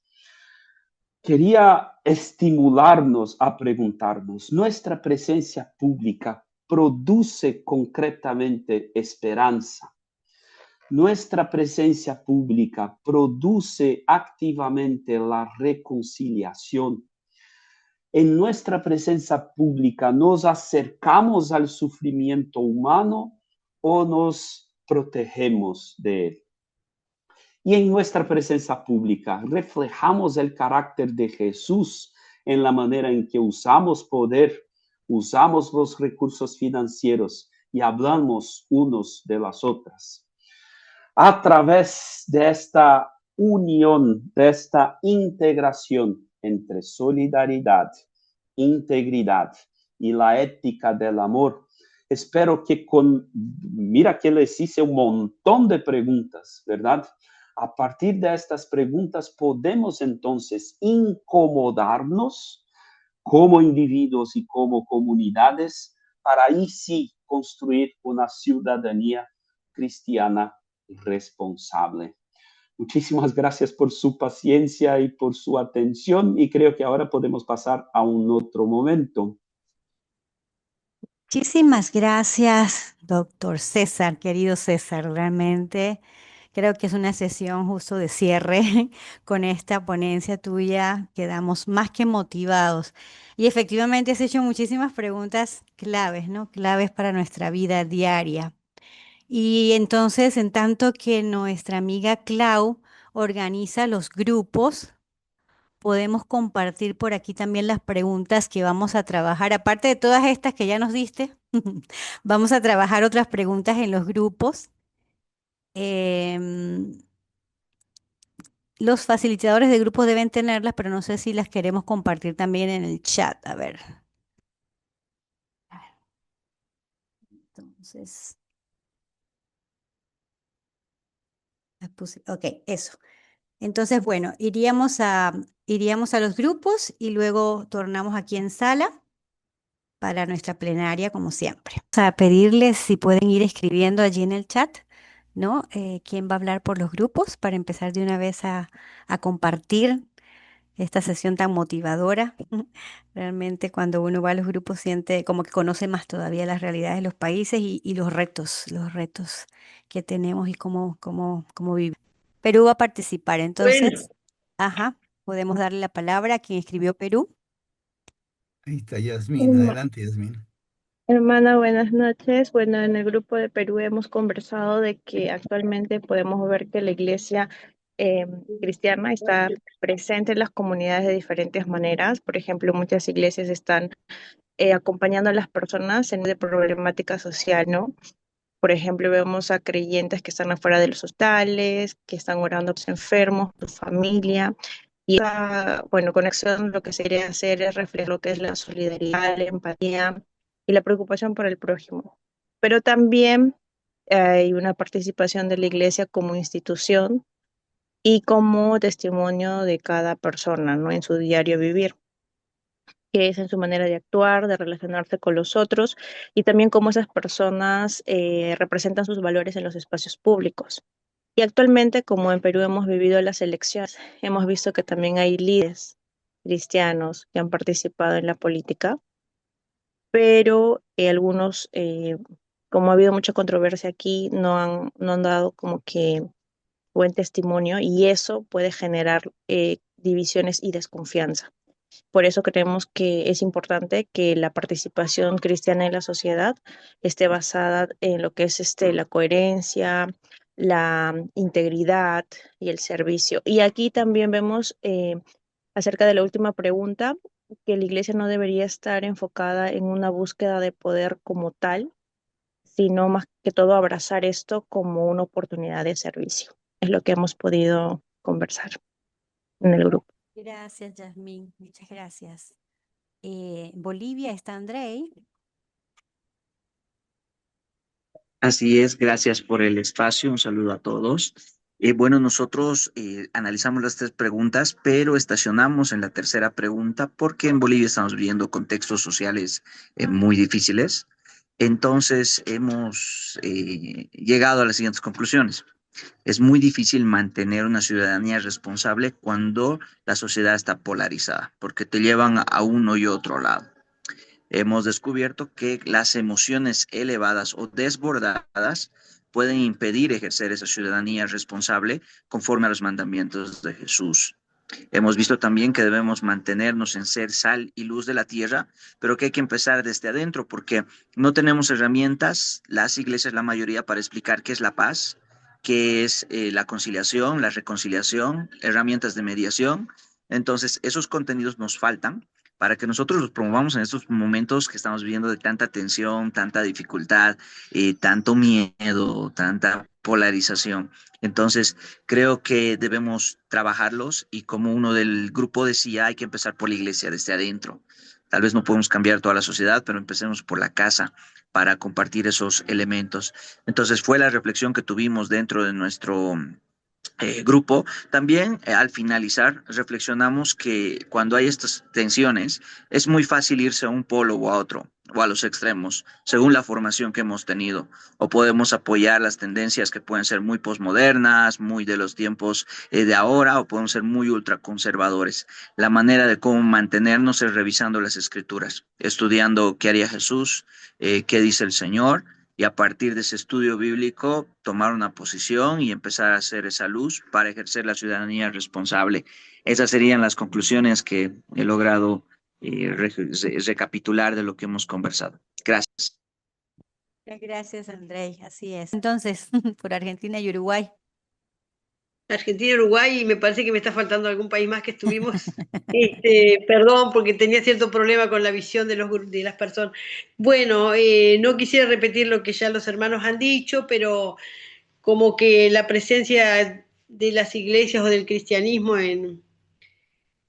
Quería estimularnos a preguntarnos, ¿nuestra presencia pública produce concretamente esperanza? ¿Nuestra presencia pública produce activamente la reconciliación? En nuestra presencia pública, ¿nos acercamos al sufrimiento humano o nos protegemos de él? Y en nuestra presencia pública, ¿reflejamos el carácter de Jesús en la manera en que usamos poder, usamos los recursos financieros y hablamos unos de las otras? A través de esta unión, de esta integración entre solidaridad, integridad y la ética del amor, espero que mira que les hice un montón de preguntas, ¿verdad? A partir de estas preguntas podemos entonces incomodarnos como individuos y como comunidades para ahí sí construir una ciudadanía cristiana responsable. Muchísimas gracias por su paciencia y por su atención y creo que ahora podemos pasar a un otro momento. Muchísimas gracias, doctor César, querido César. Realmente creo que es una sesión justo de cierre con esta ponencia tuya. Quedamos más que motivados. Y efectivamente has hecho muchísimas preguntas claves, ¿no? Claves para nuestra vida diaria. Y entonces, en tanto que nuestra amiga Clau organiza los grupos, podemos compartir por aquí también las preguntas que vamos a trabajar. Aparte de todas estas que ya nos diste, vamos a trabajar otras preguntas en los grupos. Em, los facilitadores de grupos deben tenerlas, pero no sé si las queremos compartir también en el chat. A ver. Entonces, ok, eso. Entonces, bueno, iríamos a los grupos y luego tornamos aquí en sala para nuestra plenaria, como siempre. Vamos a pedirles si pueden ir escribiendo allí en el chat, ¿no? ¿Quién va a hablar por los grupos para empezar de una vez a compartir esta sesión tan motivadora? Realmente cuando uno va a los grupos siente como que conoce más todavía las realidades de los países y los retos que tenemos y cómo vivir. Perú va a participar, entonces, ajá, podemos darle la palabra a quien escribió Perú. Ahí está Yasmín, Herma- adelante Yasmín. Hermana, buenas noches. Bueno, en el grupo de Perú hemos conversado de que actualmente podemos ver que la iglesia cristiana está presente en las comunidades de diferentes maneras. Por ejemplo, muchas iglesias están acompañando a las personas en de problemática social, ¿no? Por ejemplo, vemos a creyentes que están afuera de los hospitales, que están orando a los enfermos, su familia. Y esa, bueno, conexión lo que se quiere hacer es reflejar lo que es la solidaridad, la empatía y la preocupación por el prójimo. Pero también hay una participación de la iglesia como institución y como testimonio de cada persona, ¿no? En su diario vivir, que es en su manera de actuar, de relacionarse con los otros y también cómo esas personas representan sus valores en los espacios públicos. Y actualmente, como en Perú hemos vivido las elecciones, hemos visto que también hay líderes cristianos que han participado en la política, pero algunos, como ha habido mucha controversia aquí, no han dado como que buen testimonio y eso puede generar divisiones y desconfianza. Por eso creemos que es importante que la participación cristiana en la sociedad esté basada en lo que es la coherencia, la integridad y el servicio. Y aquí también vemos acerca de la última pregunta, que la iglesia no debería estar enfocada en una búsqueda de poder como tal, sino más que todo abrazar esto como una oportunidad de servicio. Es lo que hemos podido conversar en el grupo. Gracias, Yasmín, muchas gracias. Bolivia está Andrei. Así es, gracias por el espacio, un saludo a todos. Bueno, nosotros analizamos las tres preguntas, pero estacionamos en la tercera pregunta porque en Bolivia estamos viviendo contextos sociales muy difíciles. Entonces hemos llegado a las siguientes conclusiones. Es muy difícil mantener una ciudadanía responsable cuando la sociedad está polarizada, porque te llevan a uno y otro lado. Hemos descubierto que las emociones elevadas o desbordadas pueden impedir ejercer esa ciudadanía responsable conforme a los mandamientos de Jesús. Hemos visto también que debemos mantenernos en ser sal y luz de la tierra, pero que hay que empezar desde adentro porque no tenemos herramientas, las iglesias, la mayoría, para explicar qué es la paz, qué es la conciliación, la reconciliación, herramientas de mediación. Entonces, esos contenidos nos faltan para que nosotros los promovamos en estos momentos que estamos viviendo de tanta tensión, tanta dificultad, tanto miedo, tanta polarización. Entonces, creo que debemos trabajarlos y como uno del grupo decía, hay que empezar por la iglesia desde adentro. Tal vez no podemos cambiar toda la sociedad, pero empecemos por la casa para compartir esos elementos. Entonces, fue la reflexión que tuvimos dentro de nuestro grupo. También al finalizar reflexionamos que cuando hay estas tensiones es muy fácil irse a un polo o a otro o a los extremos, según la formación que hemos tenido, o podemos apoyar las tendencias que pueden ser muy posmodernas, muy de los tiempos de ahora, o podemos ser muy ultraconservadores. La manera de cómo mantenernos es revisando las escrituras, estudiando qué haría Jesús, qué dice el Señor, y a partir de ese estudio bíblico tomar una posición y empezar a hacer esa luz para ejercer la ciudadanía responsable. Esas serían las conclusiones que he logrado recapitular de lo que hemos conversado. Gracias. Gracias, Andrei, así es. Entonces, por Argentina y Uruguay. Argentina, Uruguay, y me parece que me está faltando algún país más que estuvimos. Perdón, porque tenía cierto problema con la visión de las personas. Bueno, no quisiera repetir lo que ya los hermanos han dicho, pero como que la presencia de las iglesias o del cristianismo en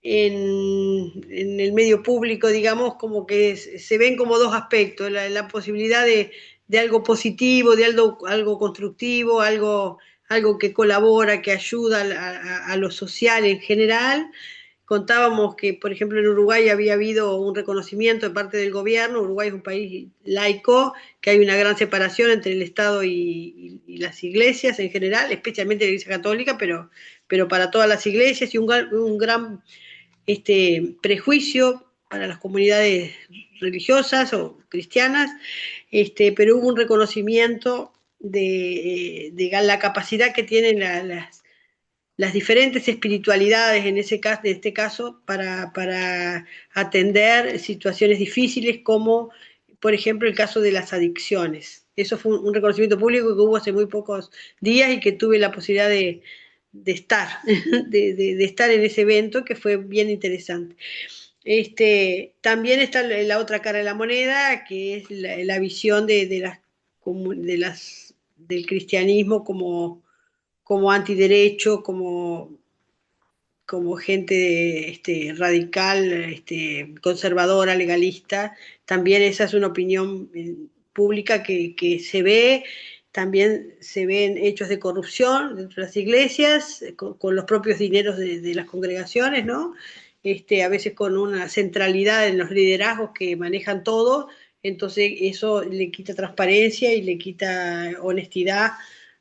el medio público, digamos, como que se ven como dos aspectos, la posibilidad de algo positivo, de algo constructivo, algo que colabora, que ayuda a lo social en general. Contábamos que, por ejemplo, en Uruguay había habido un reconocimiento de parte del gobierno. Uruguay es un país laico, que hay una gran separación entre el Estado y las iglesias en general, especialmente la Iglesia Católica, pero para todas las iglesias, y un gran prejuicio para las comunidades religiosas o cristianas, pero hubo un reconocimiento de la capacidad que tienen las diferentes espiritualidades en este caso para atender situaciones difíciles como, por ejemplo, el caso de las adicciones. Eso fue un reconocimiento público que hubo hace muy pocos días y que tuve la posibilidad de estar, de estar en ese evento, que fue bien interesante. También está la otra cara de la moneda, que es la visión del cristianismo como antiderecho, como gente radical, conservadora, legalista. También esa es una opinión pública que se ve. También se ven hechos de corrupción dentro de las iglesias, con los propios dineros de las congregaciones, ¿no? A veces con una centralidad en los liderazgos que manejan todo. Entonces eso le quita transparencia y le quita honestidad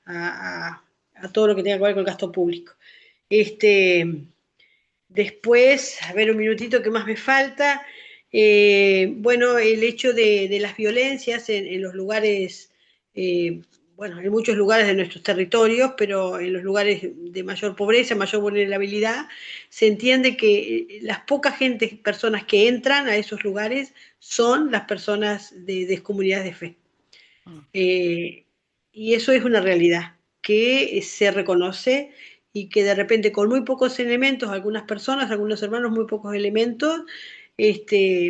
a todo lo que tenga que ver con el gasto público. Después, a ver, un minutito que más me falta. Bueno, el hecho de las violencias en los lugares, bueno, en muchos lugares de nuestros territorios, pero en los lugares de mayor pobreza, mayor vulnerabilidad, se entiende que las pocas personas que entran a esos lugares son las personas de comunidades de fe. Y eso es una realidad que se reconoce, y que de repente con muy pocos elementos, algunas personas, algunos hermanos, muy pocos elementos,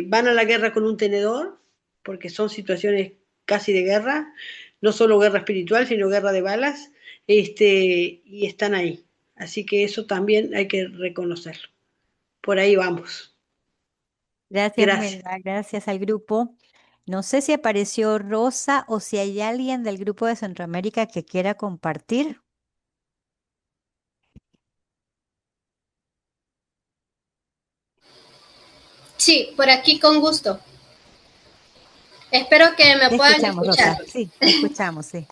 van a la guerra con un tenedor, porque son situaciones casi de guerra, no solo guerra espiritual, sino guerra de balas, y están ahí. Así que eso también hay que reconocerlo. Por ahí vamos. Gracias, Gracias. Melba, gracias al grupo. No sé si apareció Rosa o si hay alguien del grupo de Centroamérica que quiera compartir. Sí, por aquí con gusto. Espero que me Te puedan escuchamos, escuchar. Rosa. Sí, te escuchamos, sí.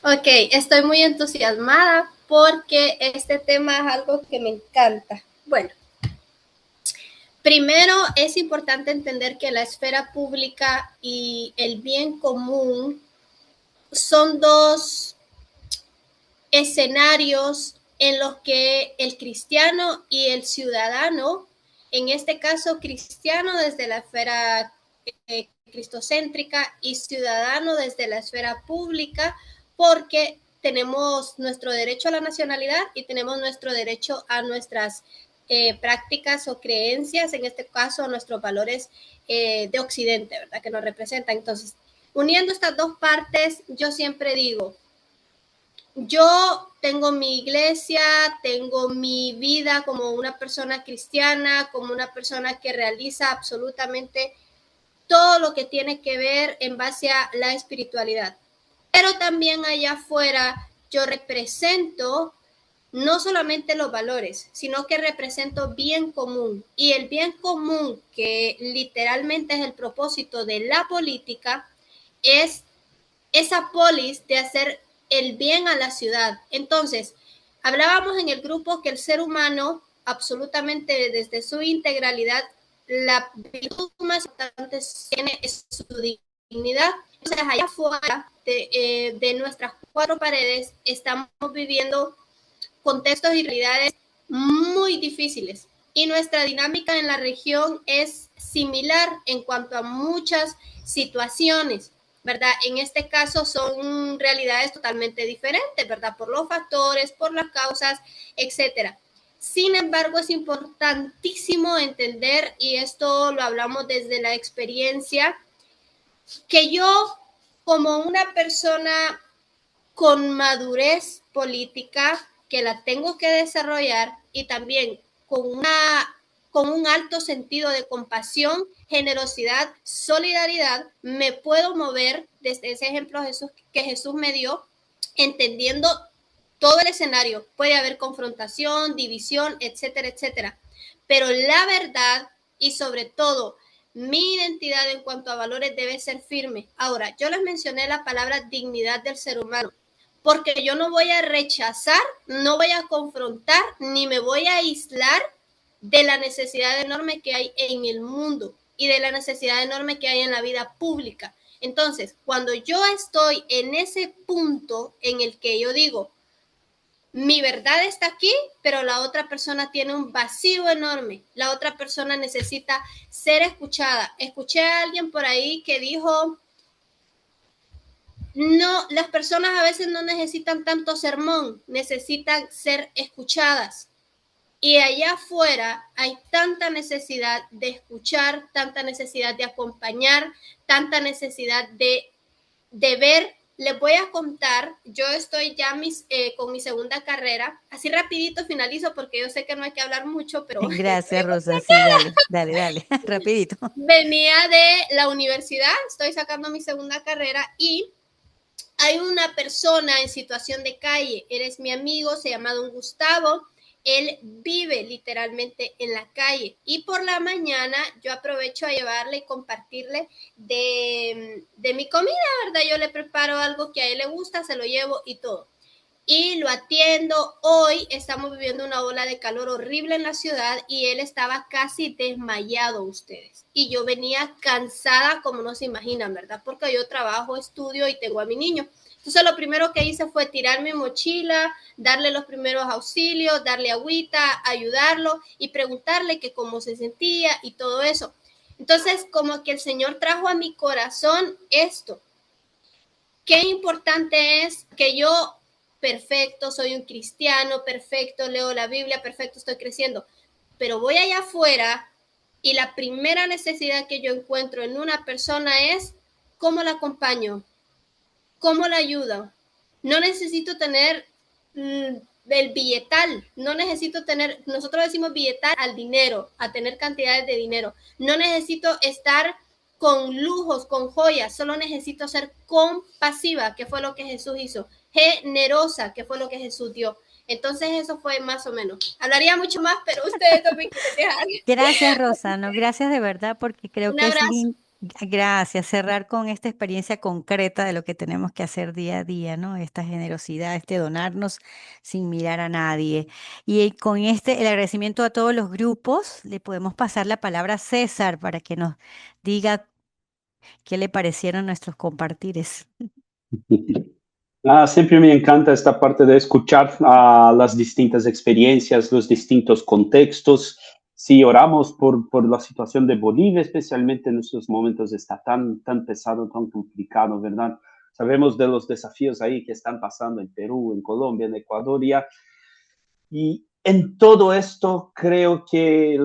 Ok, estoy muy entusiasmada porque este tema es algo que me encanta. Bueno, primero es importante entender que la esfera pública y el bien común son dos escenarios en los que el cristiano y el ciudadano, en este caso cristiano desde la esfera cristocéntrica y ciudadano desde la esfera pública, porque tenemos nuestro derecho a la nacionalidad y tenemos nuestro derecho a nuestras prácticas o creencias, en este caso a nuestros valores de Occidente, ¿verdad? Que nos representan. Entonces, uniendo estas dos partes, yo siempre digo, yo tengo mi iglesia, tengo mi vida como una persona cristiana, como una persona que realiza absolutamente todo lo que tiene que ver en base a la espiritualidad. Pero también allá afuera yo represento no solamente los valores, sino que represento bien común. Y el bien común, que literalmente es el propósito de la política, es esa polis de hacer el bien a la ciudad. Entonces, hablábamos en el grupo que el ser humano, absolutamente desde su integralidad, la virtud más importante tiene es su dignidad. Entonces, allá afuera de nuestras cuatro paredes estamos viviendo contextos y realidades muy difíciles. Y nuestra dinámica en la región es similar en cuanto a muchas situaciones, ¿verdad? En este caso son realidades totalmente diferentes, ¿verdad? Por los factores, por las causas, etcétera. Sin embargo, es importantísimo entender, y esto lo hablamos desde la experiencia, que yo, como una persona con madurez política, que la tengo que desarrollar, y también con un alto sentido de compasión, generosidad, solidaridad, me puedo mover desde ese ejemplo que Jesús me dio, entendiendo todo el escenario. Puede haber confrontación, división, etcétera, etcétera. Pero la verdad y sobre todo mi identidad en cuanto a valores debe ser firme. Ahora, yo les mencioné la palabra dignidad del ser humano, porque yo no voy a rechazar, no voy a confrontar, ni me voy a aislar de la necesidad enorme que hay en el mundo y de la necesidad enorme que hay en la vida pública. Entonces, cuando yo estoy en ese punto en el que yo digo, mi verdad está aquí, pero la otra persona tiene un vacío enorme, la otra persona necesita ser escuchada. Escuché a alguien por ahí que dijo, no, las personas a veces no necesitan tanto sermón, necesitan ser escuchadas. Y allá afuera hay tanta necesidad de escuchar, tanta necesidad de acompañar, tanta necesidad de ver. Les voy a contar, yo estoy ya con mi segunda carrera, así rapidito finalizo porque yo sé que no hay que hablar mucho, pero... Gracias, Rosa, sí, dale, rapidito. Venía de la universidad, estoy sacando mi segunda carrera y hay una persona en situación de calle, él es mi amigo, se llama Don Gustavo, él vive literalmente en la calle y por la mañana yo aprovecho a llevarle y compartirle de mi comida, ¿verdad? Yo le preparo algo que a él le gusta, se lo llevo y todo. Y lo atiendo. Hoy estamos viviendo una ola de calor horrible en la ciudad y él estaba casi desmayado, ustedes. Y yo venía cansada como no se imaginan, ¿verdad? Porque yo trabajo, estudio y tengo a mi niño. Entonces lo primero que hice fue tirar mi mochila, darle los primeros auxilios, darle agüita, ayudarlo y preguntarle que cómo se sentía y todo eso. Entonces como que el Señor trajo a mi corazón esto. Qué importante es que yo, perfecto, soy un cristiano, perfecto, leo la Biblia, perfecto, estoy creciendo, pero voy allá afuera y la primera necesidad que yo encuentro en una persona es cómo la acompaño, cómo la ayudo. No necesito tener el billetal, no necesito tener, nosotros decimos billetal al dinero, a tener cantidades de dinero. No necesito estar con lujos, con joyas, solo necesito ser compasiva, que fue lo que Jesús hizo, generosa, que fue lo que Jesús dio. Entonces eso fue más o menos. Hablaría mucho más, pero ustedes no me quieren dejar. Gracias, Rosano. Gracias de verdad, porque creo Un que es abrazo. gracias cerrar con esta experiencia concreta de lo que tenemos que hacer día a día, ¿no? Esta generosidad, este donarnos sin mirar a nadie. Y con el agradecimiento a todos los grupos, le podemos pasar la palabra a César para que nos diga qué le parecieron nuestros compartires. Siempre me encanta esta parte de escuchar las distintas experiencias, los distintos contextos. Si oramos por la situación de Bolivia, especialmente en estos momentos, está tan pesado, tan complicado, ¿verdad? Sabemos de los desafíos ahí que están pasando en Perú, en Colombia, en Ecuador, y en todo esto creo que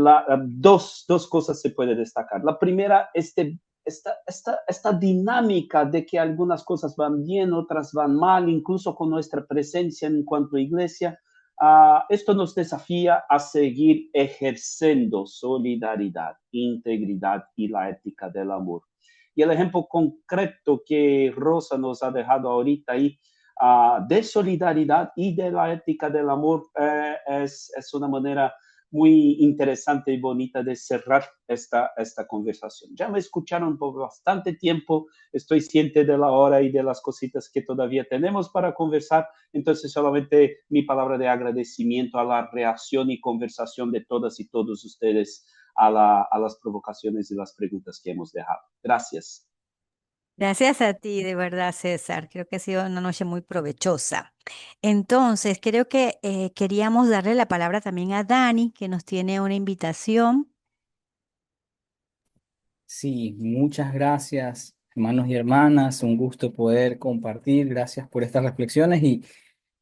dos cosas se pueden destacar. La primera, esta dinámica de que algunas cosas van bien, otras van mal, incluso con nuestra presencia en cuanto a iglesia. Esto nos desafía a seguir ejerciendo solidaridad, integridad y la ética del amor. Y el ejemplo concreto que Rosa nos ha dejado ahorita ahí, de solidaridad y de la ética del amor, es una manera muy interesante y bonita de cerrar esta conversación. Ya me escucharon por bastante tiempo, estoy consciente de la hora y de las cositas que todavía tenemos para conversar, entonces solamente mi palabra de agradecimiento a la reacción y conversación de todas y todos ustedes a las provocaciones y las preguntas que hemos dejado. Gracias. Gracias a ti, de verdad, César. Creo que ha sido una noche muy provechosa. Entonces, creo que queríamos darle la palabra también a Dani, que nos tiene una invitación. Sí, muchas gracias, hermanos y hermanas. Un gusto poder compartir. Gracias por estas reflexiones y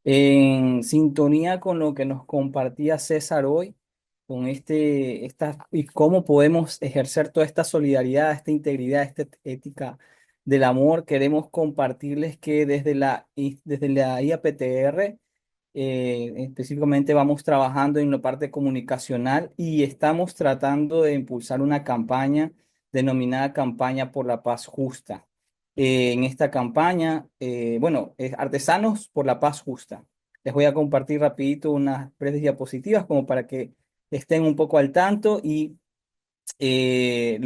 en sintonía con lo que nos compartía César hoy, con y cómo podemos ejercer toda esta solidaridad, esta integridad, esta ética del amor. Queremos compartirles que desde la IAPTR, específicamente vamos trabajando en la parte comunicacional y estamos tratando de impulsar una campaña denominada Campaña por la Paz Justa. En esta campaña, Artesanos por la Paz Justa. Les voy a compartir rapidito unas breves diapositivas como para que estén un poco al tanto y se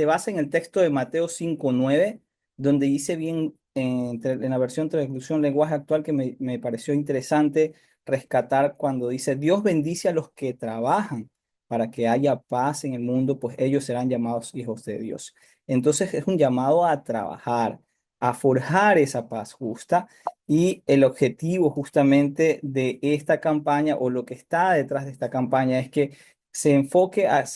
basa en el texto de Mateo 5:9, donde dice bien en la versión traducción lenguaje actual, que me pareció interesante rescatar cuando dice: Dios bendice a los que trabajan para que haya paz en el mundo, pues ellos serán llamados hijos de Dios. Entonces es un llamado a trabajar, a forjar esa paz justa, y el objetivo justamente de esta campaña, o lo que está detrás de esta campaña, es que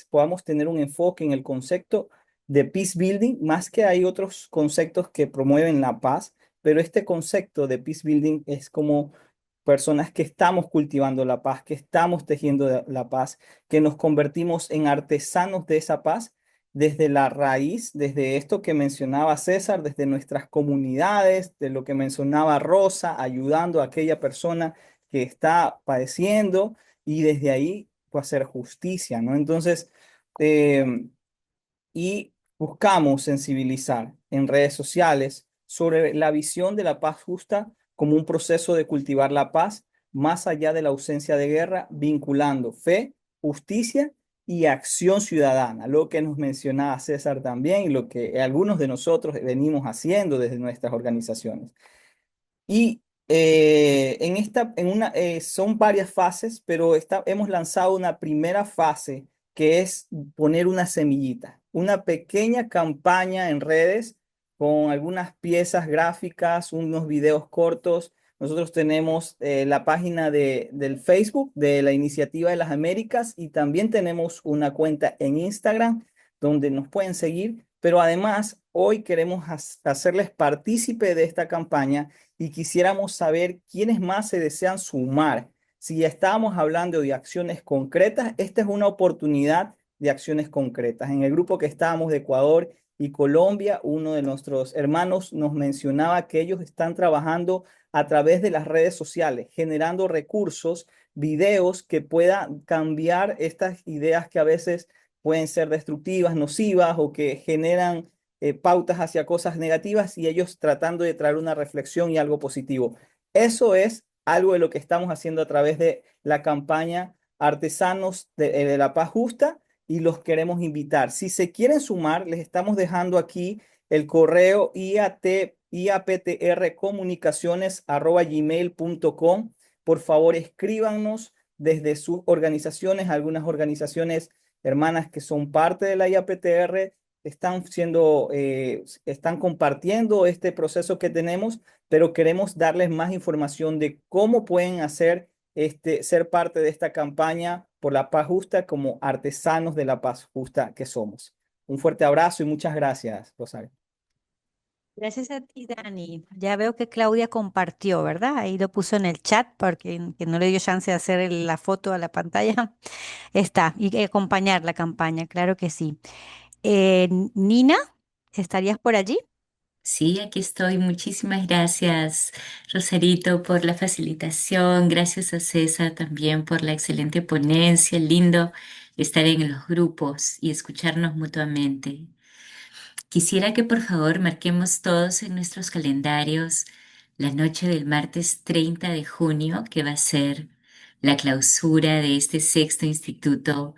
podamos tener un enfoque en el concepto de peace building, más que hay otros conceptos que promueven la paz, pero este concepto de peace building es como personas que estamos cultivando la paz, que estamos tejiendo la paz, que nos convertimos en artesanos de esa paz desde la raíz, desde esto que mencionaba César, desde nuestras comunidades, de lo que mencionaba Rosa, ayudando a aquella persona que está padeciendo, y desde ahí hacer justicia, ¿no? Entonces, y buscamos sensibilizar en redes sociales sobre la visión de la paz justa como un proceso de cultivar la paz más allá de la ausencia de guerra, vinculando fe, justicia y acción ciudadana, lo que nos mencionaba César también y lo que algunos de nosotros venimos haciendo desde nuestras organizaciones. Y son varias fases, pero hemos lanzado una primera fase, que es poner una semillita, una pequeña campaña en redes con algunas piezas gráficas, unos videos cortos. Nosotros tenemos la página del Facebook de la Iniciativa de las Américas, y también tenemos una cuenta en Instagram donde nos pueden seguir, pero además hoy queremos hacerles partícipe de esta campaña y quisiéramos saber quiénes más se desean sumar. Si ya estábamos hablando de acciones concretas, esta es una oportunidad de acciones concretas. En el grupo que estábamos de Ecuador y Colombia, uno de nuestros hermanos nos mencionaba que ellos están trabajando a través de las redes sociales, generando recursos, videos que puedan cambiar estas ideas que a veces pueden ser destructivas, nocivas o que generan pautas hacia cosas negativas y ellos tratando de traer una reflexión y algo positivo. Eso es algo de lo que estamos haciendo a través de la campaña Artesanos de la Paz Justa y los queremos invitar. Si se quieren sumar, les estamos dejando aquí el correo iaptrcomunicaciones@gmail.com. Por favor, escríbanos desde sus organizaciones, algunas organizaciones hermanas que son parte de la IAPTR están compartiendo este proceso que tenemos, pero queremos darles más información de cómo pueden ser parte de esta campaña por la paz justa como artesanos de la paz justa que somos. Un fuerte abrazo y muchas gracias, Rosario. Gracias a ti, Dani. Ya veo que Claudia compartió, ¿verdad? Ahí lo puso en el chat porque que no le dio chance de hacer la foto a la pantalla. Está, y acompañar la campaña, claro que sí. Nina, ¿estarías por allí? Sí, aquí estoy. Muchísimas gracias, Rosarito, por la facilitación. Gracias a César también por la excelente ponencia. Lindo estar en los grupos y escucharnos mutuamente. Quisiera que por favor marquemos todos en nuestros calendarios la noche del martes 30 de junio, que va a ser la clausura de este sexto Instituto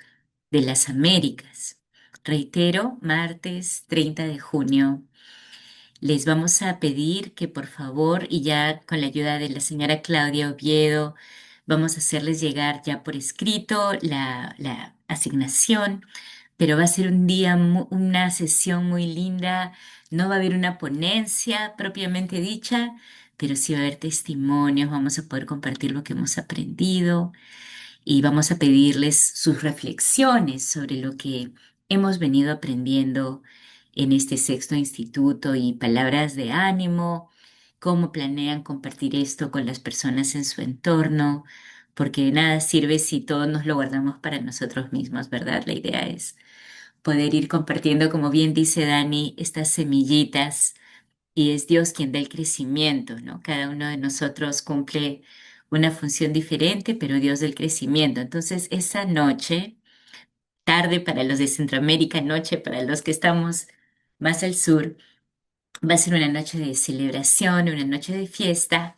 de las Américas. Reitero, martes 30 de junio. Les vamos a pedir que por favor, y ya con la ayuda de la señora Claudia Oviedo, vamos a hacerles llegar ya por escrito la asignación, pero va a ser un día, una sesión muy linda. No va a haber una ponencia propiamente dicha, pero sí va a haber testimonios, vamos a poder compartir lo que hemos aprendido y vamos a pedirles sus reflexiones sobre lo que hemos venido aprendiendo en este sexto instituto y palabras de ánimo, cómo planean compartir esto con las personas en su entorno, porque de nada sirve si todos nos lo guardamos para nosotros mismos, ¿verdad? La idea es poder ir compartiendo, como bien dice Dani, estas semillitas y es Dios quien da el crecimiento, ¿no? Cada uno de nosotros cumple una función diferente, pero Dios da el crecimiento. Entonces, esa noche, tarde para los de Centroamérica, noche para los que estamos más al sur, va a ser una noche de celebración, una noche de fiesta,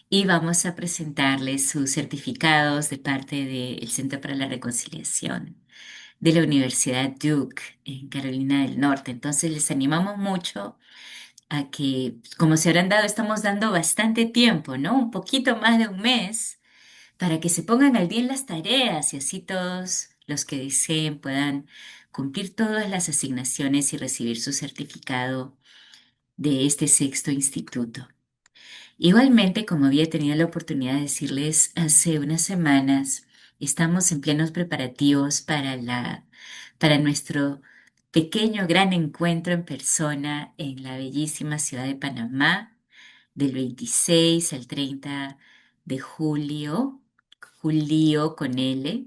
y vamos a presentarles sus certificados de parte del Centro para la Reconciliación de la Universidad Duke en Carolina del Norte. Entonces, les animamos mucho a que, como se habrán dado, estamos dando bastante tiempo, ¿no? Un poquito más de un mes para que se pongan al día en las tareas y así todos los que deseen puedan cumplir todas las asignaciones y recibir su certificado de este sexto instituto. Igualmente, como había tenido la oportunidad de decirles hace unas semanas, estamos en plenos preparativos para nuestro pequeño gran encuentro en persona en la bellísima ciudad de Panamá del 26 al 30 de julio con L.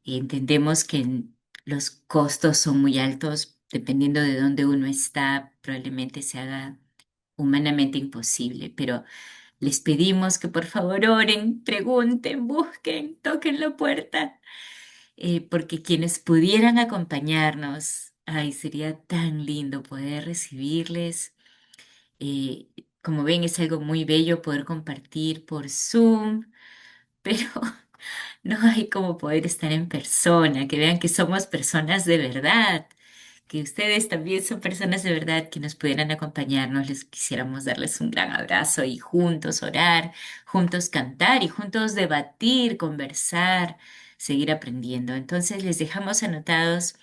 Entendemos que los costos son muy altos, dependiendo de dónde uno está, probablemente se haga humanamente imposible, pero les pedimos que por favor oren, pregunten, busquen, toquen la puerta, porque quienes pudieran acompañarnos, ay, sería tan lindo poder recibirles. Eh, Como ven, es algo muy bello poder compartir por Zoom, pero no hay como poder estar en persona, que vean que somos personas de verdad, que ustedes también son personas de verdad que nos pudieran acompañarnos. Les quisiéramos darles un gran abrazo y juntos orar, juntos cantar y juntos debatir, conversar, seguir aprendiendo. Entonces les dejamos anotados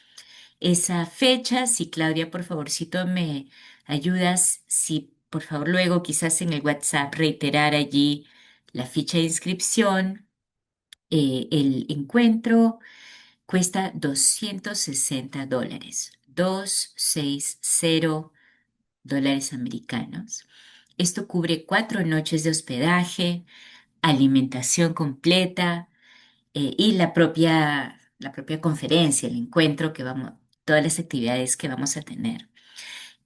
esa fecha. Si Claudia, por favorcito, me ayudas, si por favor luego quizás en el WhatsApp reiterar allí la ficha de inscripción. El encuentro cuesta $260, $260 americanos. Esto cubre 4 noches de hospedaje, alimentación completa y la propia conferencia, el encuentro todas las actividades que vamos a tener.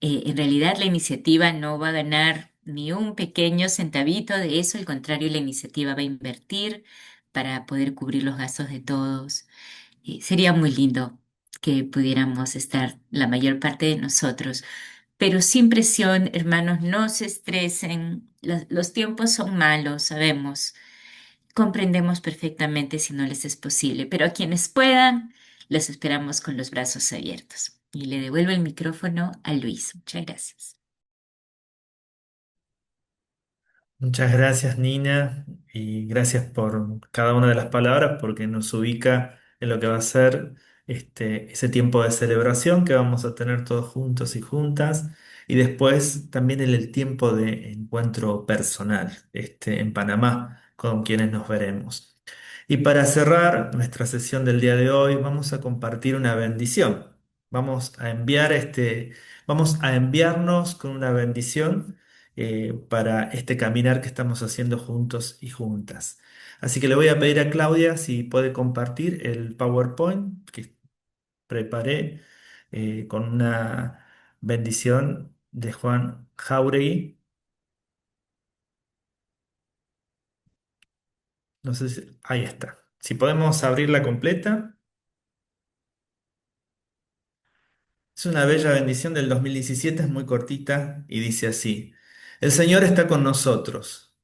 En realidad la iniciativa no va a ganar ni un pequeño centavito de eso, al contrario, la iniciativa va a invertir para poder cubrir los gastos de todos. Sería muy lindo que pudiéramos estar la mayor parte de nosotros. Pero sin presión, hermanos, no se estresen. Los tiempos son malos, sabemos. Comprendemos perfectamente si no les es posible, pero a quienes puedan, los esperamos con los brazos abiertos. Y le devuelvo el micrófono a Luis. Muchas gracias. Muchas gracias, Nina, y gracias por cada una de las palabras porque nos ubica en lo que va a ser ese tiempo de celebración que vamos a tener todos juntos y juntas, y después también el tiempo de encuentro personal en Panamá con quienes nos veremos. Y para cerrar nuestra sesión del día de hoy, vamos a compartir una bendición. Vamos a enviarnos con una bendición para este caminar que estamos haciendo juntos y juntas. Así que le voy a pedir a Claudia si puede compartir el PowerPoint que preparé con una bendición de Juan Jauregui. No sé si, ahí está. Si podemos abrirla completa. Es una bella bendición del 2017, es muy cortita y dice así: El Señor está con nosotros,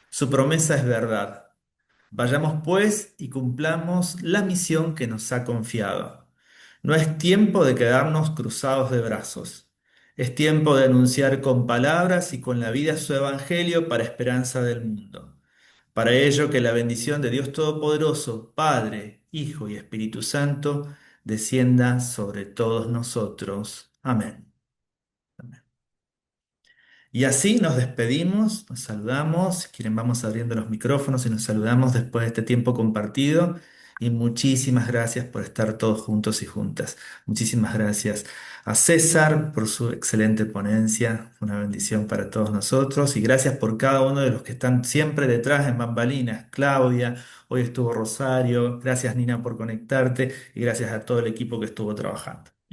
su promesa es verdad. Vayamos pues y cumplamos la misión que nos ha confiado. No es tiempo de quedarnos cruzados de brazos. Es tiempo de anunciar con palabras y con la vida su evangelio para esperanza del mundo. Para ello que la bendición de Dios Todopoderoso, Padre, Hijo y Espíritu Santo, descienda sobre todos nosotros. Amén. Amén. Y así nos despedimos, nos saludamos. Si quieren, vamos abriendo los micrófonos y nos saludamos después de este tiempo compartido. Y muchísimas gracias por estar todos juntos y juntas. Muchísimas gracias a César por su excelente ponencia. Una bendición para todos nosotros. Y gracias por cada uno de los que están siempre detrás en bambalinas. Claudia, hoy estuvo Rosario. Gracias, Nina, por conectarte. Y gracias a todo el equipo que estuvo trabajando.